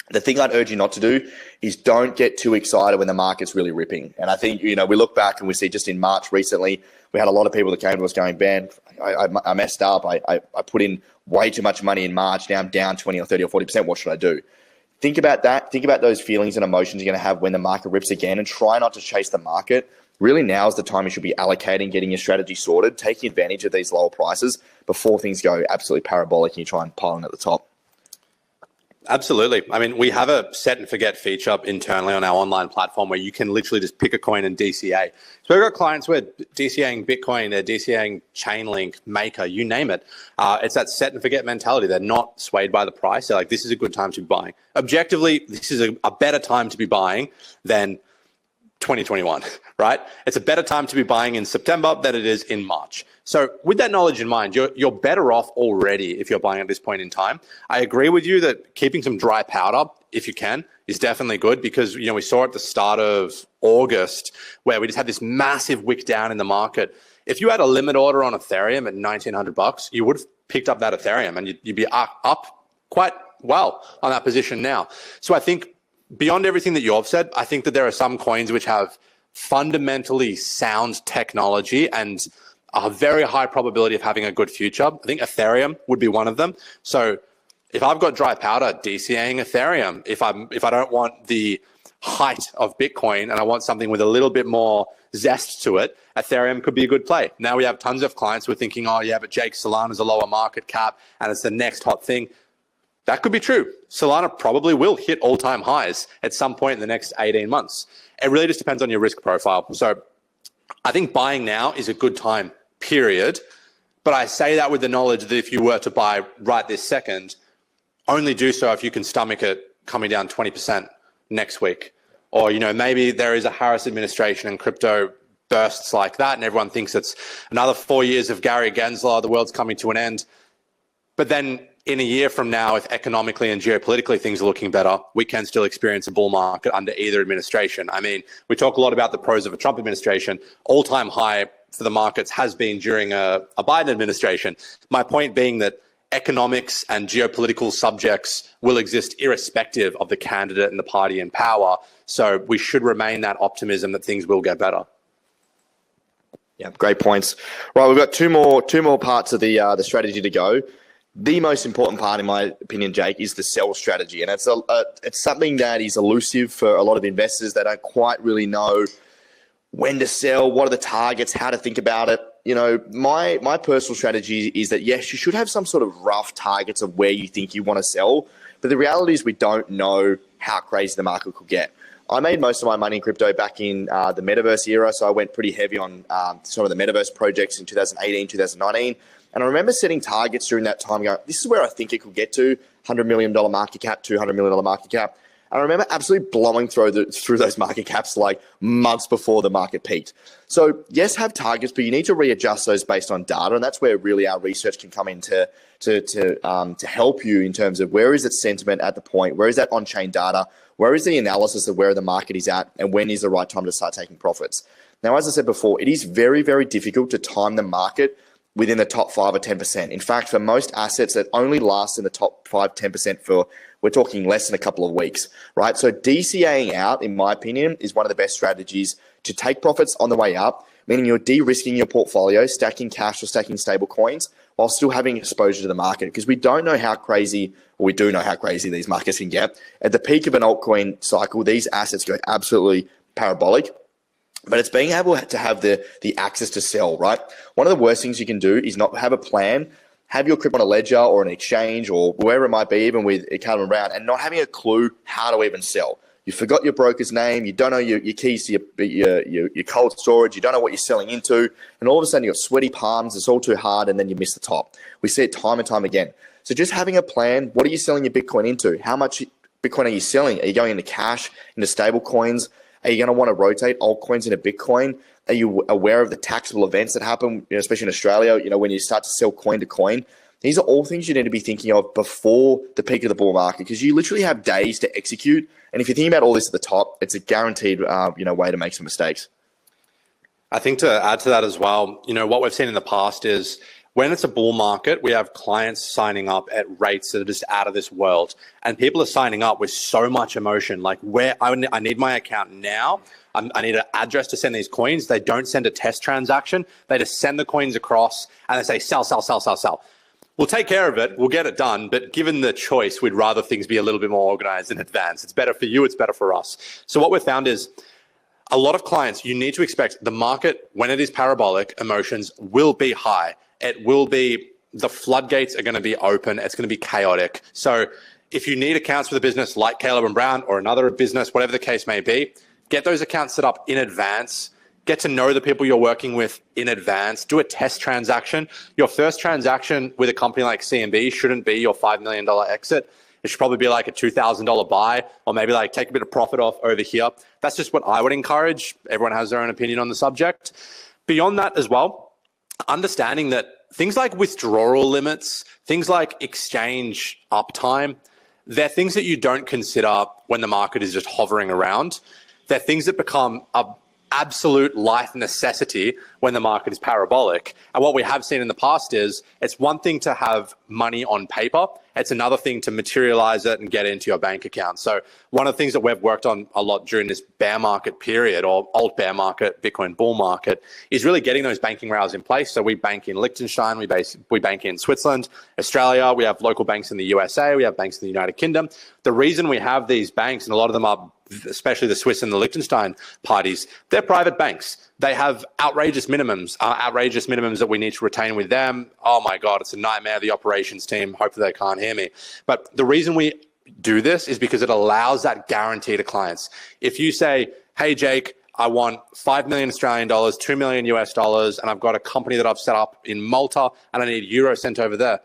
The thing I'd urge you not to do is don't get too excited when the market's really ripping. And I think, we look back and we see just in March recently, we had a lot of people that came to us going, Ben, I messed up. I put in way too much money in March. Now I'm down 20 or 30 or 40%. What should I do? Think about that. Think about those feelings and emotions you're going to have when the market rips again, and try not to chase the market. Really, now is the time you should be allocating, getting your strategy sorted, taking advantage of these lower prices before things go absolutely parabolic and you try and pile in at the top. Absolutely. I mean, we have a set and forget feature internally on our online platform where you can literally just pick a coin and DCA. So we've got clients who are DCAing Bitcoin, they're DCAing Chainlink, Maker, you name it. It's that set and forget mentality. They're not swayed by the price. They're like, this is a good time to be buying. Objectively, this is a better time to be buying than 2021, right? It's a better time to be buying in September than it is in March. So with that knowledge in mind, you're better off already if you're buying at this point in time. I agree with you that keeping some dry powder, if you can, is definitely good, because we saw at the start of August where we just had this massive wick down in the market. If you had a limit order on Ethereum at $1,900, you would have picked up that Ethereum and you'd be up quite well on that position now. So I think beyond everything that you've said, I think that there are some coins which have fundamentally sound technology and a very high probability of having a good future. I think Ethereum would be one of them. So if I've got dry powder, DCAing Ethereum. If I don't want the height of Bitcoin and I want something with a little bit more zest to it, Ethereum could be a good play. Now we have tons of clients who are thinking, oh yeah, but Jake, Solana's a lower market cap and it's the next hot thing. That could be true. Solana probably will hit all-time highs at some point in the next 18 months. It really just depends on your risk profile. So I think buying now is a good time, period. But I say that with the knowledge that if you were to buy right this second, only do so if you can stomach it coming down 20% next week. Or, maybe there is a Harris administration and crypto bursts like that and everyone thinks it's another 4 years of Gary Gensler, the world's coming to an end. But then in a year from now, if economically and geopolitically things are looking better, we can still experience a bull market under either administration. I mean, we talk a lot about the pros of a Trump administration. All-time high for the markets has been during a Biden administration. My point being that economics and geopolitical subjects will exist irrespective of the candidate and the party in power. So we should remain that optimism that things will get better. Yeah, great points. Right, we've got two more parts of the strategy to go. The most important part, in my opinion, Jake, is the sell strategy, and it's something that is elusive for a lot of investors. They don't quite really know when to sell, what are the targets, how to think about it. My personal strategy is that yes, you should have some sort of rough targets of where you think you want to sell, but the reality is we don't know how crazy the market could get. I made most of my money in crypto back in the metaverse era, so I went pretty heavy on some of the metaverse projects in 2018, 2019. And I remember setting targets during that time going, this is where I think it could get to, $100 million market cap, $200 million market cap. And I remember absolutely blowing through those market caps like months before the market peaked. So yes, have targets, but you need to readjust those based on data. And that's where really our research can come in to help you in terms of where is its sentiment at the point, where is that on-chain data, where is the analysis of where the market is at, and when is the right time to start taking profits. Now, as I said before, it is very, very difficult to time the market within the top 5 or 10%. In fact, for most assets that only last in the top 5, 10% for, we're talking less than a couple of weeks, right? So DCAing out, in my opinion, is one of the best strategies to take profits on the way up, meaning you're de-risking your portfolio, stacking cash or stacking stable coins while still having exposure to the market, because we don't know how crazy, or we do know how crazy these markets can get. At the peak of an altcoin cycle, these assets go absolutely parabolic. But it's being able to have the access to sell, right? One of the worst things you can do is not have a plan, have your crypto on a ledger or an exchange or wherever it might be, even with Calvin Brown, and not having a clue how to even sell. You forgot your broker's name, you don't know your keys to your cold storage, you don't know what you're selling into, and all of a sudden you've got sweaty palms, it's all too hard, and then you miss the top. We see it time and time again. So just having a plan, what are you selling your Bitcoin into? How much Bitcoin are you selling? Are you going into cash, into stable coins? Are you going to want to rotate altcoins into Bitcoin? Are you aware of the taxable events that happen, especially in Australia, when you start to sell coin to coin? These are all things you need to be thinking of before the peak of the bull market, because you literally have days to execute. And if you think about all this at the top, it's a guaranteed way to make some mistakes. I think to add to that as well, what we've seen in the past is when it's a bull market, we have clients signing up at rates that are just out of this world. And people are signing up with so much emotion, like where I need my account now. I need an address to send these coins. They don't send a test transaction. They just send the coins across and they say, sell, sell, sell, sell, sell. We'll take care of it. We'll get it done. But given the choice, we'd rather things be a little bit more organized in advance. It's better for you. It's better for us. So what we've found is a lot of clients, you need to expect the market, when it is parabolic, emotions will be high. It will be, the floodgates are going to be open. It's going to be chaotic. So if you need accounts with a business like Caleb and Brown or another business, whatever the case may be, get those accounts set up in advance. Get to know the people you're working with in advance. Do a test transaction. Your first transaction with a company like CMB shouldn't be your $5 million exit. It should probably be like a $2,000 buy, or maybe like take a bit of profit off over here. That's just what I would encourage. Everyone has their own opinion on the subject. Beyond that as well, understanding that things like withdrawal limits, things like exchange uptime, they're things that you don't consider when the market is just hovering around. They're things that become an absolute life necessity when the market is parabolic. And what we have seen in the past is it's one thing to have money on paper. It's another thing to materialize it and get it into your bank account. So one of the things that we've worked on a lot during this bear market period, or alt bear market, Bitcoin bull market, is really getting those banking rails in place. So we bank in Liechtenstein, we bank in Switzerland, Australia, we have local banks in the USA, we have banks in the United Kingdom. The reason we have these banks, and a lot of them are, especially the Swiss and the Liechtenstein parties, they're private banks. They have outrageous minimums that we need to retain with them. Oh my God, it's a nightmare. The operations team, hopefully they can't hear me. But the reason we do this is because it allows that guarantee to clients. If you say, hey, Jake, I want 5 million Australian dollars, 2 million US dollars, and I've got a company that I've set up in Malta and I need euro sent over there.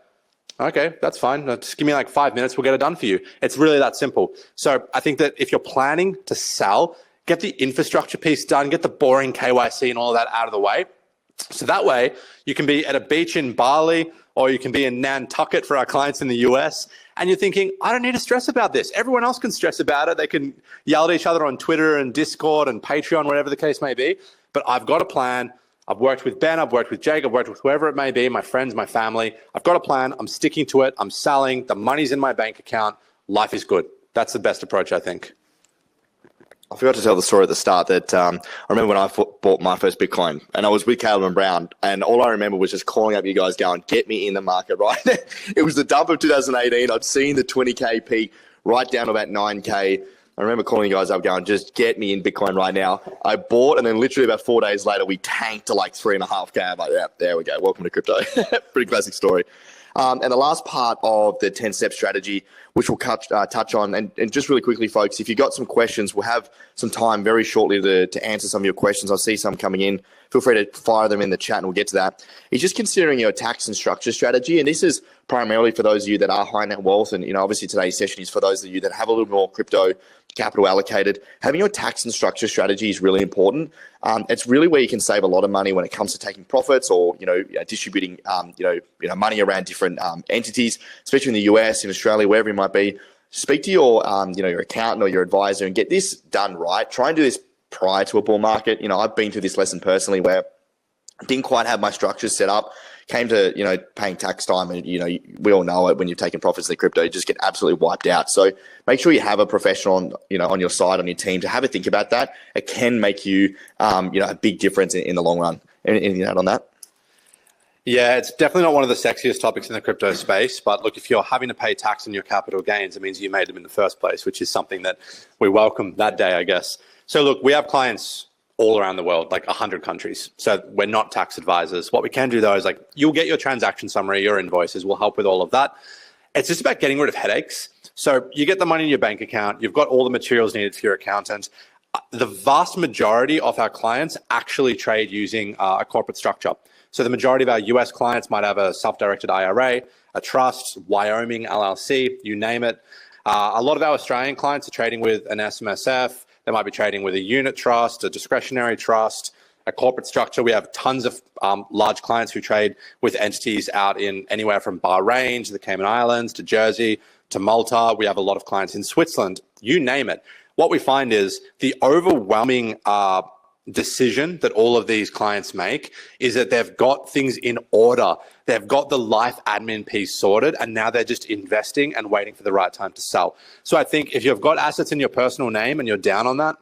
Okay, that's fine. Just give me like 5 minutes. We'll get it done for you. It's really that simple. So I think that if you're planning to sell, get the infrastructure piece done, get the boring KYC and all of that out of the way. So that way you can be at a beach in Bali, or you can be in Nantucket for our clients in the US, and you're thinking, I don't need to stress about this. Everyone else can stress about it. They can yell at each other on Twitter and Discord and Patreon, whatever the case may be. But I've got a plan. I've worked with Ben, I've worked with Jake, I've worked with whoever it may be, my friends, my family. I've got a plan. I'm sticking to it. I'm selling. The money's in my bank account. Life is good. That's the best approach, I think. I forgot to tell the story at the start that I remember when I bought my first Bitcoin, and I was with Caleb and Brown, and all I remember was just calling up you guys going, get me in the market, right? It was the dump of 2018. I'd seen the 20K peak right down to about 9K. I remember calling you guys up going, just get me in Bitcoin right now. I bought, and then literally about 4 days later, we tanked to like 3.5K. I'm like, yeah, there we go. Welcome to crypto. Pretty classic story. And the last part of the 10-step strategy, which we'll touch on, and just really quickly, folks, if you've got some questions, we'll have some time very shortly to answer some of your questions. I see some coming in. Feel free to fire them in the chat and we'll get to that. It's just considering your tax and structure strategy. And this is primarily for those of you that are high net wealth. And, obviously today's session is for those of you that have a little more crypto capital allocated. Having your tax and structure strategy is really important. It's really where you can save a lot of money when it comes to taking profits or, distributing, money around different entities, especially in the US, in Australia, wherever it might be. Speak to your, your accountant or your advisor and get this done right. Try and do this prior to a bull market. I've been through this lesson personally where I didn't quite have my structures set up, came to, paying tax time, and, we all know it, when you've taken profits in the crypto, you just get absolutely wiped out. So make sure you have a professional on your side, on your team, to have a think about that. It can make you, a big difference in the long run. Anything to add on that? Yeah, it's definitely not one of the sexiest topics in the crypto space. But look, if you're having to pay tax on your capital gains, it means you made them in the first place, which is something that we welcome that day, I guess. So look, we have clients all around the world, like 100 countries. So we're not tax advisors. What we can do though is you'll get your transaction summary, your invoices, we'll help with all of that. It's just about getting rid of headaches. So you get the money in your bank account, you've got all the materials needed for your accountant. The vast majority of our clients actually trade using a corporate structure. So the majority of our US clients might have a self-directed IRA, a trust, Wyoming LLC, you name it. A lot of our Australian clients are trading with an SMSF. They might be trading with a unit trust, a discretionary trust, a corporate structure. We have tons of large clients who trade with entities out in anywhere from Bahrain to the Cayman Islands to Jersey to Malta. We have a lot of clients in Switzerland, you name it. What we find is the overwhelming decision that all of these clients make is that they've got things in order. They've got the life admin piece sorted, and now they're just investing and waiting for the right time to sell. So I think if you've got assets in your personal name and you're down on that,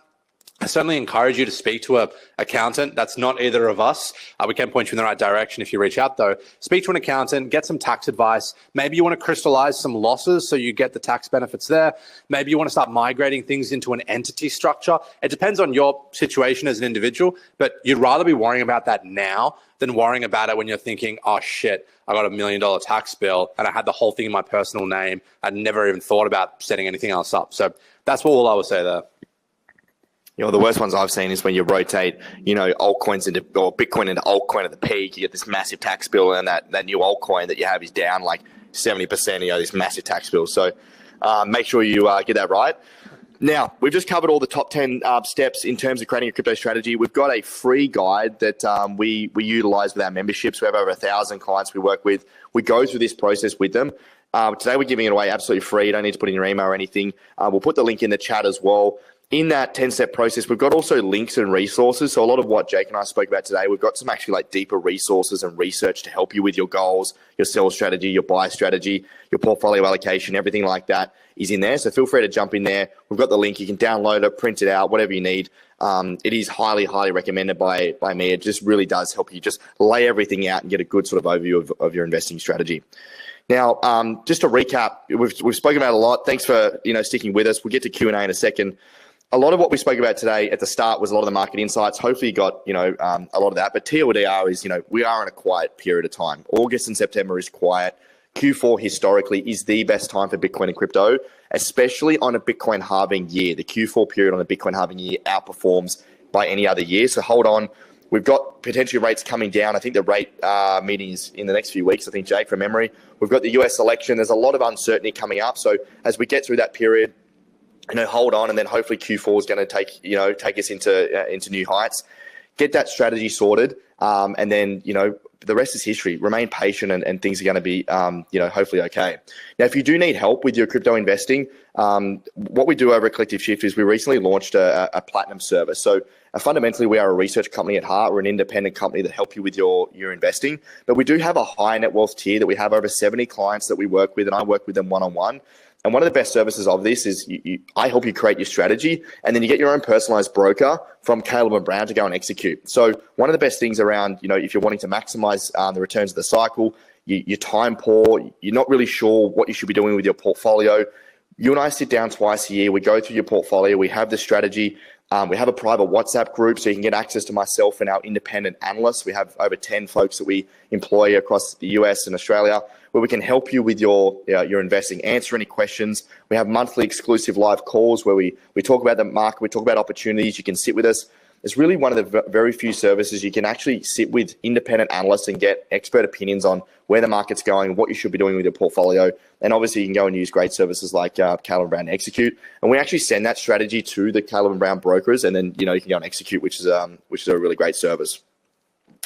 I certainly encourage you to speak to an accountant. That's not either of us. We can point you in the right direction if you reach out, though. Speak to an accountant, get some tax advice. Maybe you want to crystallize some losses so you get the tax benefits there. Maybe you want to start migrating things into an entity structure. It depends on your situation as an individual, but you'd rather be worrying about that now than worrying about it when you're thinking, oh shit, I got $1 million tax bill and I had the whole thing in my personal name. I'd never even thought about setting anything else up. So that's all I would say there. The worst ones I've seen is when you rotate, altcoins or Bitcoin into altcoin at the peak, you get this massive tax bill, and that new altcoin that you have is down like 70%, this massive tax bill. So make sure you get that right. Now, we've just covered all the top 10 steps in terms of creating a crypto strategy. We've got a free guide that we utilize with our memberships. We have over 1,000 clients we work with. We go through this process with them. Today, we're giving it away absolutely free. You don't need to put in your email or anything. We'll put the link in the chat as well. in that 10-step process, we've got also links and resources. So a lot of what Jake and I spoke about today, we've got some actually like deeper resources and research to help you with your goals, your sell strategy, your buy strategy, your portfolio allocation, everything like that is in there. So feel free to jump in there. We've got the link. You can download it, print it out, whatever you need. It is highly, highly recommended by me. It just really does help you just lay everything out and get a good sort of overview of your investing strategy. Now, just to recap, we've spoken about a lot. Thanks for sticking with us. We'll get to Q&A in a second. A lot of what we spoke about today at the start was a lot of the market insights. Hopefully you got a lot of that. But TLDR is we are in a quiet period of time. August and September is quiet. Q4 historically is the best time for Bitcoin and crypto, especially on a Bitcoin halving year. The Q4 period on a Bitcoin halving year outperforms by any other year. So hold on. We've got potentially rates coming down. I think the rate meeting is in the next few weeks, I think, Jake, from memory. We've got the US election. There's a lot of uncertainty coming up. So as we get through that period, hold on, and then hopefully Q4 is going to take us into new heights. Get that strategy sorted, and then the rest is history. Remain patient, and things are going to be hopefully okay. Now, if you do need help with your crypto investing, what we do over at Collective Shift is we recently launched a platinum service. So fundamentally, we are a research company at heart. We're an independent company that help you with your investing, but we do have a high net wealth tier that we have over 70 clients that we work with, and I work with them one-on-one. And one of the best services of this is I help you create your strategy, and then you get your own personalized broker from Caleb and Brown to go and execute. So one of the best things around, if you're wanting to maximize the returns of the cycle, you're time poor, you're not really sure what you should be doing with your portfolio. You and I sit down twice a year. We go through your portfolio. We have the strategy. We have a private WhatsApp group, so you can get access to myself and our independent analysts. We have over 10 folks that we employ across the US and Australia, where we can help you with your investing, answer any questions. We have monthly exclusive live calls where we talk about the market, we talk about opportunities. You can sit with us. It's really one of the very few services you can actually sit with independent analysts and get expert opinions on where the market's going, what you should be doing with your portfolio. And obviously you can go and use great services like Caleb and Brown Execute. And we actually send that strategy to the Caleb and Brown brokers, and then you can go and execute, which is a really great service.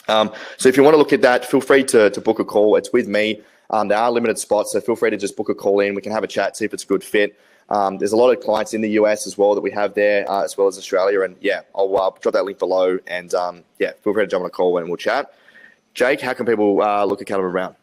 So if you want to look at that, feel free to book a call. It's with me. There are limited spots, so feel free to just book a call in. We can have a chat, see if it's a good fit. There's a lot of clients in the US as well that we have there, as well as Australia. And I'll drop that link below. And feel free to jump on a call and we'll chat. Jake, how can people look at Caleb and Brown?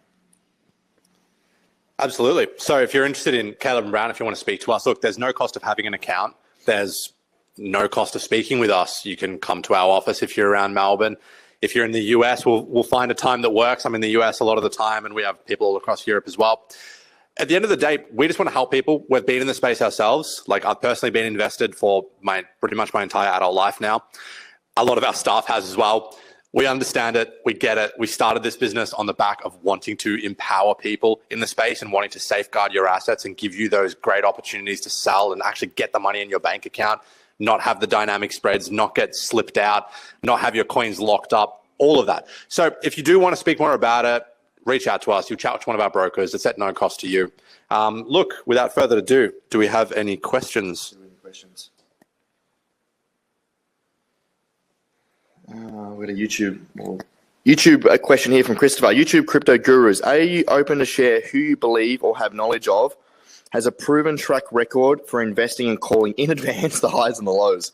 Absolutely. So if you're interested in Caleb and Brown, if you want to speak to us, look, there's no cost of having an account. There's no cost of speaking with us. You can come to our office if you're around Melbourne. If you're in the US, we'll find a time that works. I'm in the US a lot of the time, and we have people all across Europe as well. At the end of the day, we just want to help people. We've been in the space ourselves. Like, I've personally been invested for pretty much my entire adult life now. A lot of our staff has as well. We understand it. We get it. We started this business on the back of wanting to empower people in the space and wanting to safeguard your assets and give you those great opportunities to sell and actually get the money in your bank account, not have the dynamic spreads, not get slipped out, not have your coins locked up, all of that. So if you do want to speak more about it, reach out to us. You'll chat with one of our brokers. It's at no cost to you. Look, without further ado, do we have any questions? We've got a YouTube question here from Christopher. YouTube crypto gurus, are you open to share who you believe or have knowledge of has a proven track record for investing and calling in advance the highs and the lows?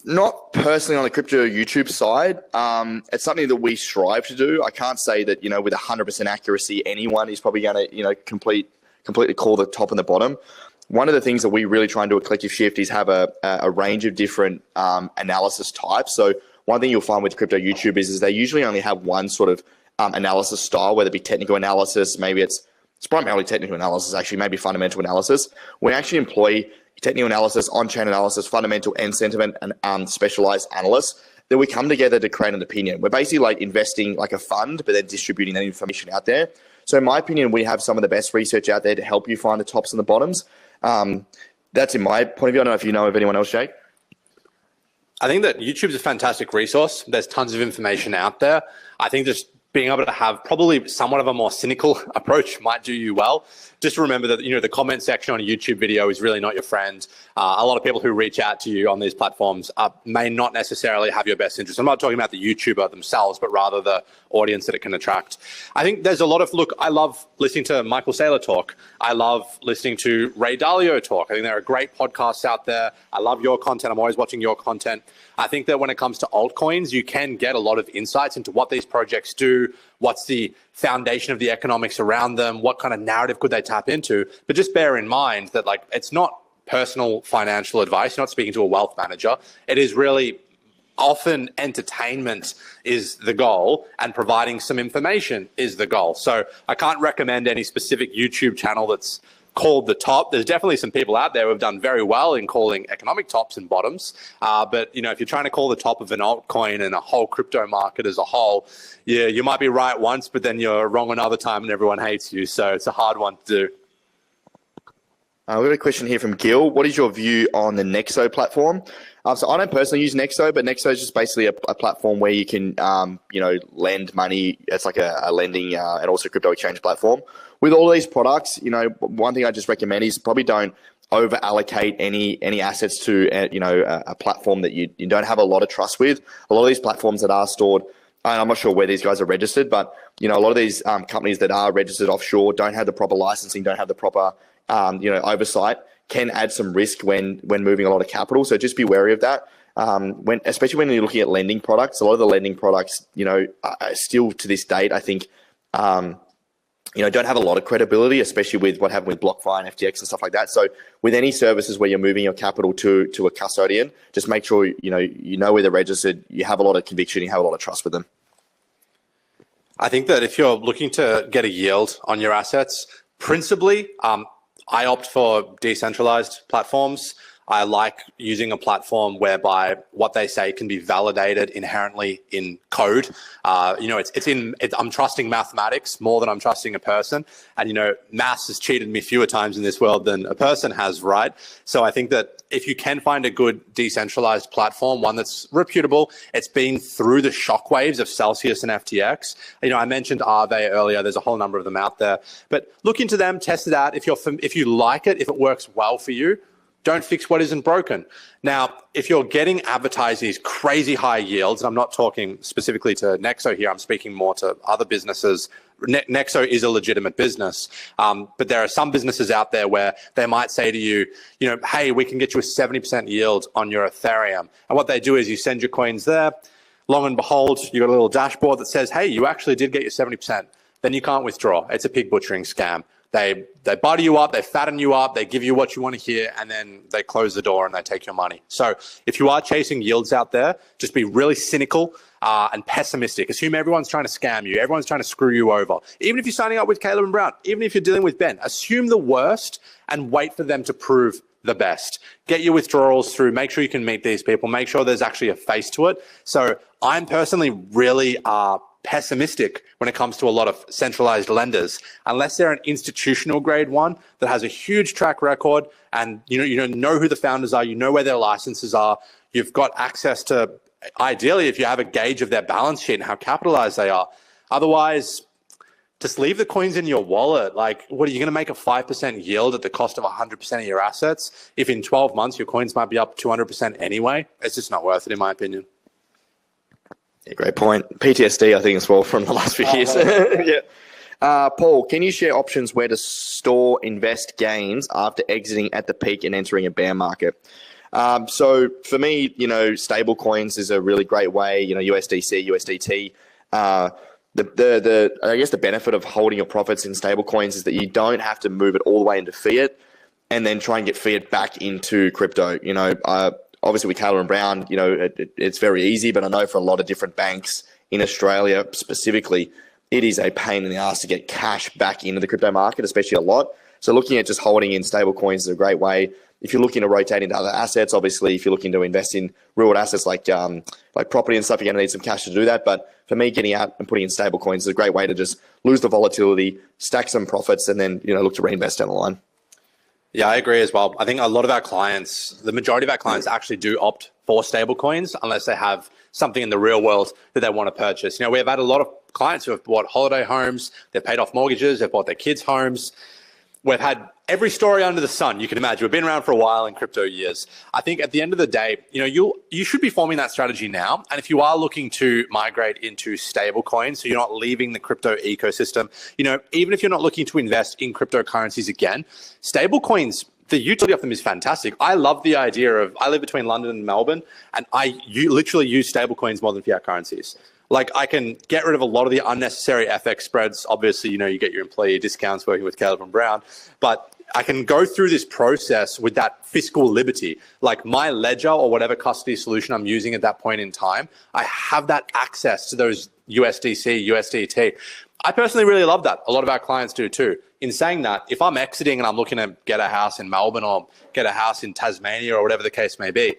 Not personally on the crypto YouTube side. It's something that we strive to do. I can't say that, with 100% accuracy, anyone is probably going to, completely call the top and the bottom. One of the things that we really try and do at Collective Shift is have a range of different analysis types. So one thing you'll find with crypto YouTube is they usually only have one sort of analysis style, whether it be technical analysis, maybe it's primarily technical analysis, actually, maybe fundamental analysis. We actually employ technical analysis, on-chain analysis, fundamental and sentiment, and specialized analysts that we come together to create an opinion. We're basically like investing like a fund, but then distributing that information out there. So in my opinion, we have some of the best research out there to help you find the tops and the bottoms. That's in my point of view. I don't know if you know of anyone else, Jake. I think that YouTube's a fantastic resource. There's tons of information out there. I think just being able to have probably somewhat of a more cynical approach might do you well. Just remember that, the comment section on a YouTube video is really not your friend. A lot of people who reach out to you on these platforms may not necessarily have your best interest. I'm not talking about the YouTuber themselves, but rather the audience that it can attract. I think there's a lot of, I love listening to Michael Saylor talk. I love listening to Ray Dalio talk. I think there are great podcasts out there. I love your content. I'm always watching your content. I think that when it comes to altcoins, you can get a lot of insights into what these projects do, what's the foundation of the economics around them, what kind of narrative could they tap into. But just bear in mind that it's not personal financial advice. You're not speaking to a wealth manager. It is really often entertainment is the goal and providing some information is the goal. So I can't recommend any specific YouTube channel that's called the top. There's definitely some people out there who have done very well in calling economic tops and bottoms. But if you're trying to call the top of an altcoin and a whole crypto market as a whole, you might be right once, but then you're wrong another time and everyone hates you. So it's a hard one to do. We've got a question here from Gil. What is your view on the Nexo platform? So I don't personally use Nexo, but Nexo is just basically a platform where you can, lend money. It's like a lending and also crypto exchange platform. With all of these products, one thing I just recommend is probably don't over allocate any assets to, a platform that you don't have a lot of trust with. A lot of these platforms that are stored, I'm not sure where these guys are registered, but, a lot of these companies that are registered offshore don't have the proper licensing, don't have the proper, oversight, can add some risk when moving a lot of capital. So just be wary of that. Especially when you're looking at lending products, a lot of the lending products, still to this date, I think, don't have a lot of credibility, especially with what happened with BlockFi and FTX and stuff like that. So with any services where you're moving your capital to a custodian, just make sure, you know where they're registered, you have a lot of conviction, you have a lot of trust with them. I think that if you're looking to get a yield on your assets, principally, I opt for decentralized platforms. I like using a platform whereby what they say can be validated inherently in code. I'm trusting mathematics more than I'm trusting a person. And, maths has cheated me fewer times in this world than a person has, right? So I think that if you can find a good decentralized platform, one that's reputable, it's been through the shockwaves of Celsius and FTX. I mentioned Aave earlier. There's a whole number of them out there. But look into them, test it out. If you like it, if it works well for you, don't fix what isn't broken. Now, if you're getting advertised these crazy high yields, and I'm not talking specifically to Nexo here, I'm speaking more to other businesses. Nexo is a legitimate business, but there are some businesses out there where they might say to you, hey, we can get you a 70% yield on your Ethereum. And what they do is you send your coins there. Long and behold, you got a little dashboard that says, hey, you actually did get your 70%. Then you can't withdraw. It's a pig butchering scam. They butter you up, they fatten you up, they give you what you want to hear, and then they close the door and they take your money. So if you are chasing yields out there, just be really cynical and pessimistic. Assume everyone's trying to scam you, everyone's trying to screw you over. Even if you're signing up with Caleb and Brown, even if you're dealing with Ben, assume the worst and wait for them to prove the best. Get your withdrawals through, make sure you can meet these people, make sure there's actually a face to it. So I'm personally really pessimistic when it comes to a lot of centralized lenders, unless they're an institutional grade one that has a huge track record and you know who the founders are, you know where their licenses are, you've got access to, ideally, if you have a gauge of their balance sheet and how capitalized they are. Otherwise, just leave the coins in your wallet. What are you going to make a 5% yield at the cost of 100% of your assets? If in 12 months your coins might be up 200% anyway, it's just not worth it, in my opinion. Yeah, great point. PTSD, I think, as well, from the last few years. Yeah. Paul, can you share options where to store invest gains after exiting at the peak and entering a bear market? So for me, stable coins is a really great way, USDC, USDT. I guess the benefit of holding your profits in stable coins is that you don't have to move it all the way into fiat and then try and get fiat back into crypto. Obviously with Taylor and Brown, it's very easy, but I know for a lot of different banks in Australia specifically, it is a pain in the ass to get cash back into the crypto market, especially a lot. So looking at just holding in stable coins is a great way. If you're looking to rotate into other assets, obviously, if you're looking to invest in real assets like property and stuff, you're going to need some cash to do that. But for me, getting out and putting in stable coins is a great way to just lose the volatility, stack some profits, and then look to reinvest down the line. Yeah, I agree as well. I think a lot of our clients, the majority of our clients actually do opt for stable coins unless they have something in the real world that they want to purchase. We have had a lot of clients who have bought holiday homes, they've paid off mortgages, they've bought their kids' homes. We've had every story under the sun you can imagine. We've been around for a while in crypto years. I think at the end of the day, you should be forming that strategy now. And if you are looking to migrate into stable coins, so you're not leaving the crypto ecosystem, even if you're not looking to invest in cryptocurrencies again, stable coins, the utility of them is fantastic. I love the idea of, I live between London and Melbourne, and you literally use stable coins more than fiat currencies. Like, I can get rid of a lot of the unnecessary FX spreads. Obviously, you get your employee discounts working with Caleb and Brown, but I can go through this process with that fiscal liberty. Like, my ledger or whatever custody solution I'm using at that point in time, I have that access to those USDC, USDT. I personally really love that. A lot of our clients do too. In saying that, if I'm exiting and I'm looking to get a house in Melbourne or get a house in Tasmania or whatever the case may be,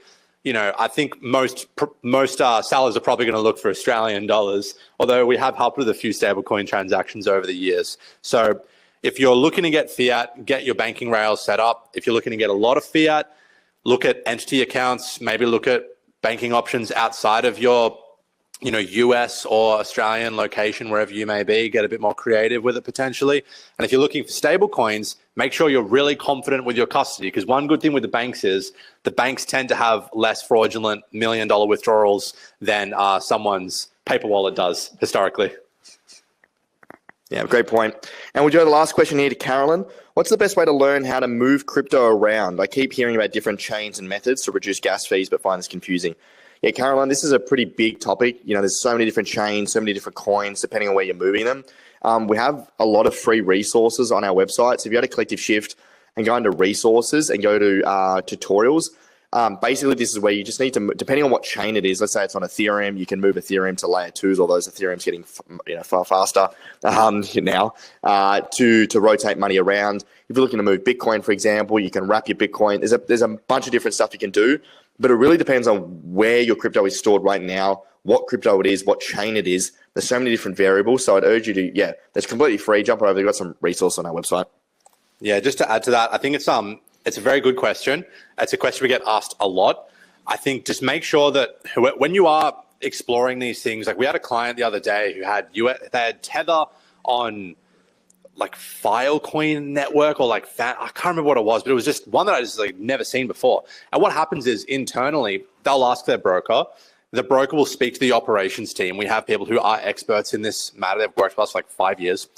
I think most sellers are probably going to look for Australian dollars, although we have helped with a few stablecoin transactions over the years. So if you're looking to get fiat, get your banking rails set up. If you're looking to get a lot of fiat, look at entity accounts, maybe look at banking options outside of your US or Australian location, wherever you may be, get a bit more creative with it potentially. And if you're looking for stable coins, make sure you're really confident with your custody, because one good thing with the banks is the banks tend to have less fraudulent $1 million withdrawals than someone's paper wallet does historically. Yeah, great point. And we'll go to the last question here to Carolyn. What's the best way to learn how to move crypto around? I keep hearing about different chains and methods to reduce gas fees, but find this confusing. Yeah, Caroline, this is a pretty big topic. There's so many different chains, so many different coins, depending on where you're moving them. We have a lot of free resources on our website. So if you go to Collective Shift and go into resources and go to tutorials, basically this is where you just need to, depending on what chain it is, let's say it's on Ethereum, you can move Ethereum to layer 2s, although Ethereum's getting far faster now to rotate money around. If you're looking to move Bitcoin, for example, you can wrap your Bitcoin. There's a bunch of different stuff you can do. But it really depends on where your crypto is stored right now, what crypto it is, what chain it is. There's so many different variables. So I'd urge you to, that's completely free. Jump over. We've got some resources on our website. Yeah, just to add to that, I think it's a very good question. It's a question we get asked a lot. I think just make sure that when you are exploring these things, like we had a client the other day who they had Tether on like Filecoin network or I can't remember what it was, but it was just one that I just never seen before. And what happens is internally, they'll ask their broker. The broker will speak to the operations team. We have people who are experts in this matter. They've worked with us for 5 years.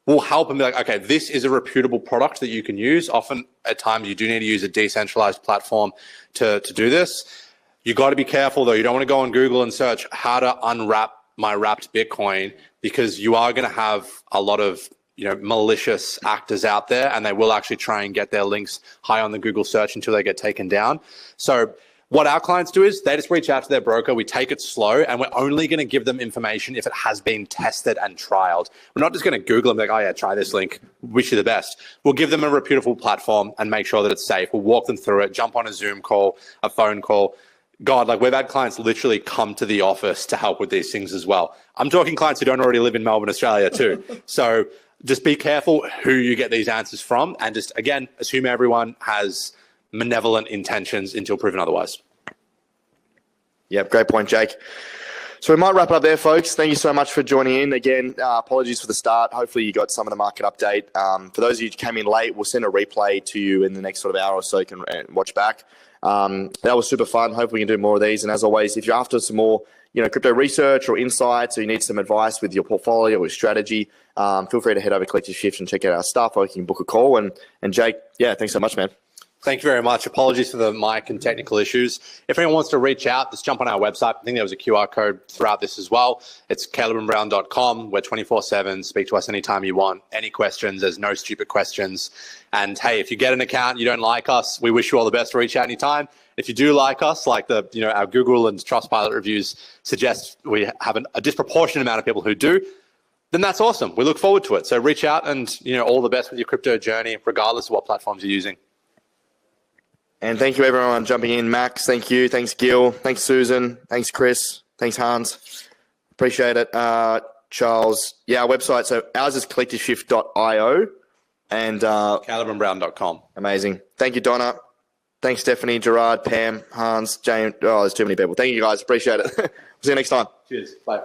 We'll help them be like, okay, this is a reputable product that you can use. Often at times you do need to use a decentralized platform to do this. You got to be careful though. You don't want to go on Google and search how to unwrap my wrapped Bitcoin, because you are going to have a lot of malicious actors out there, and they will actually try and get their links high on the Google search until they get taken down. So what our clients do is they just reach out to their broker. We take it slow, and we're only going to give them information if it has been tested and trialed. We're not just going to Google them try this link, wish you the best. We'll give them a reputable platform and make sure that it's safe. We'll walk them through it, jump on a Zoom call, a phone call. God, we've had clients literally come to the office to help with these things as well. I'm talking clients who don't already live in Melbourne, Australia too. So just be careful who you get these answers from, and just, again, assume everyone has malevolent intentions until proven otherwise. Yep, great point, Jake. So we might wrap up there, folks. Thank you so much for joining in. Again, apologies for the start. Hopefully you got some of the market update. For those of you who came in late, we'll send a replay to you in the next sort of hour or so you can watch back. That was super fun. Hopefully we can do more of these. And as always, if you're after some more crypto research or insights, or you need some advice with your portfolio or strategy, feel free to head over to Collective Shift and check out our stuff, or you can book a call. And Jake, thanks so much, man. Thank you very much. Apologies for the mic and technical issues. If anyone wants to reach out, just jump on our website. I think there was a QR code throughout this as well. It's calebandbrown.com. We're 24/7. Speak to us anytime you want. Any questions, there's no stupid questions. And hey, if you get an account, you don't like us, we wish you all the best. Reach out anytime. If you do like us, like our Google and Trustpilot reviews suggest we have a disproportionate amount of people who do, then that's awesome. We look forward to it. So reach out, and all the best with your crypto journey, regardless of what platforms you're using. And thank you everyone jumping in. Max, thank you. Thanks, Gil. Thanks, Susan. Thanks, Chris. Thanks, Hans. Appreciate it. Charles. Our website. So ours is collectiveshift.io and calebandbrown.com. Amazing. Thank you, Donna. Thanks, Stephanie, Gerard, Pam, Hans, James. Oh, there's too many people. Thank you, guys. Appreciate it. See you next time. Cheers. Bye.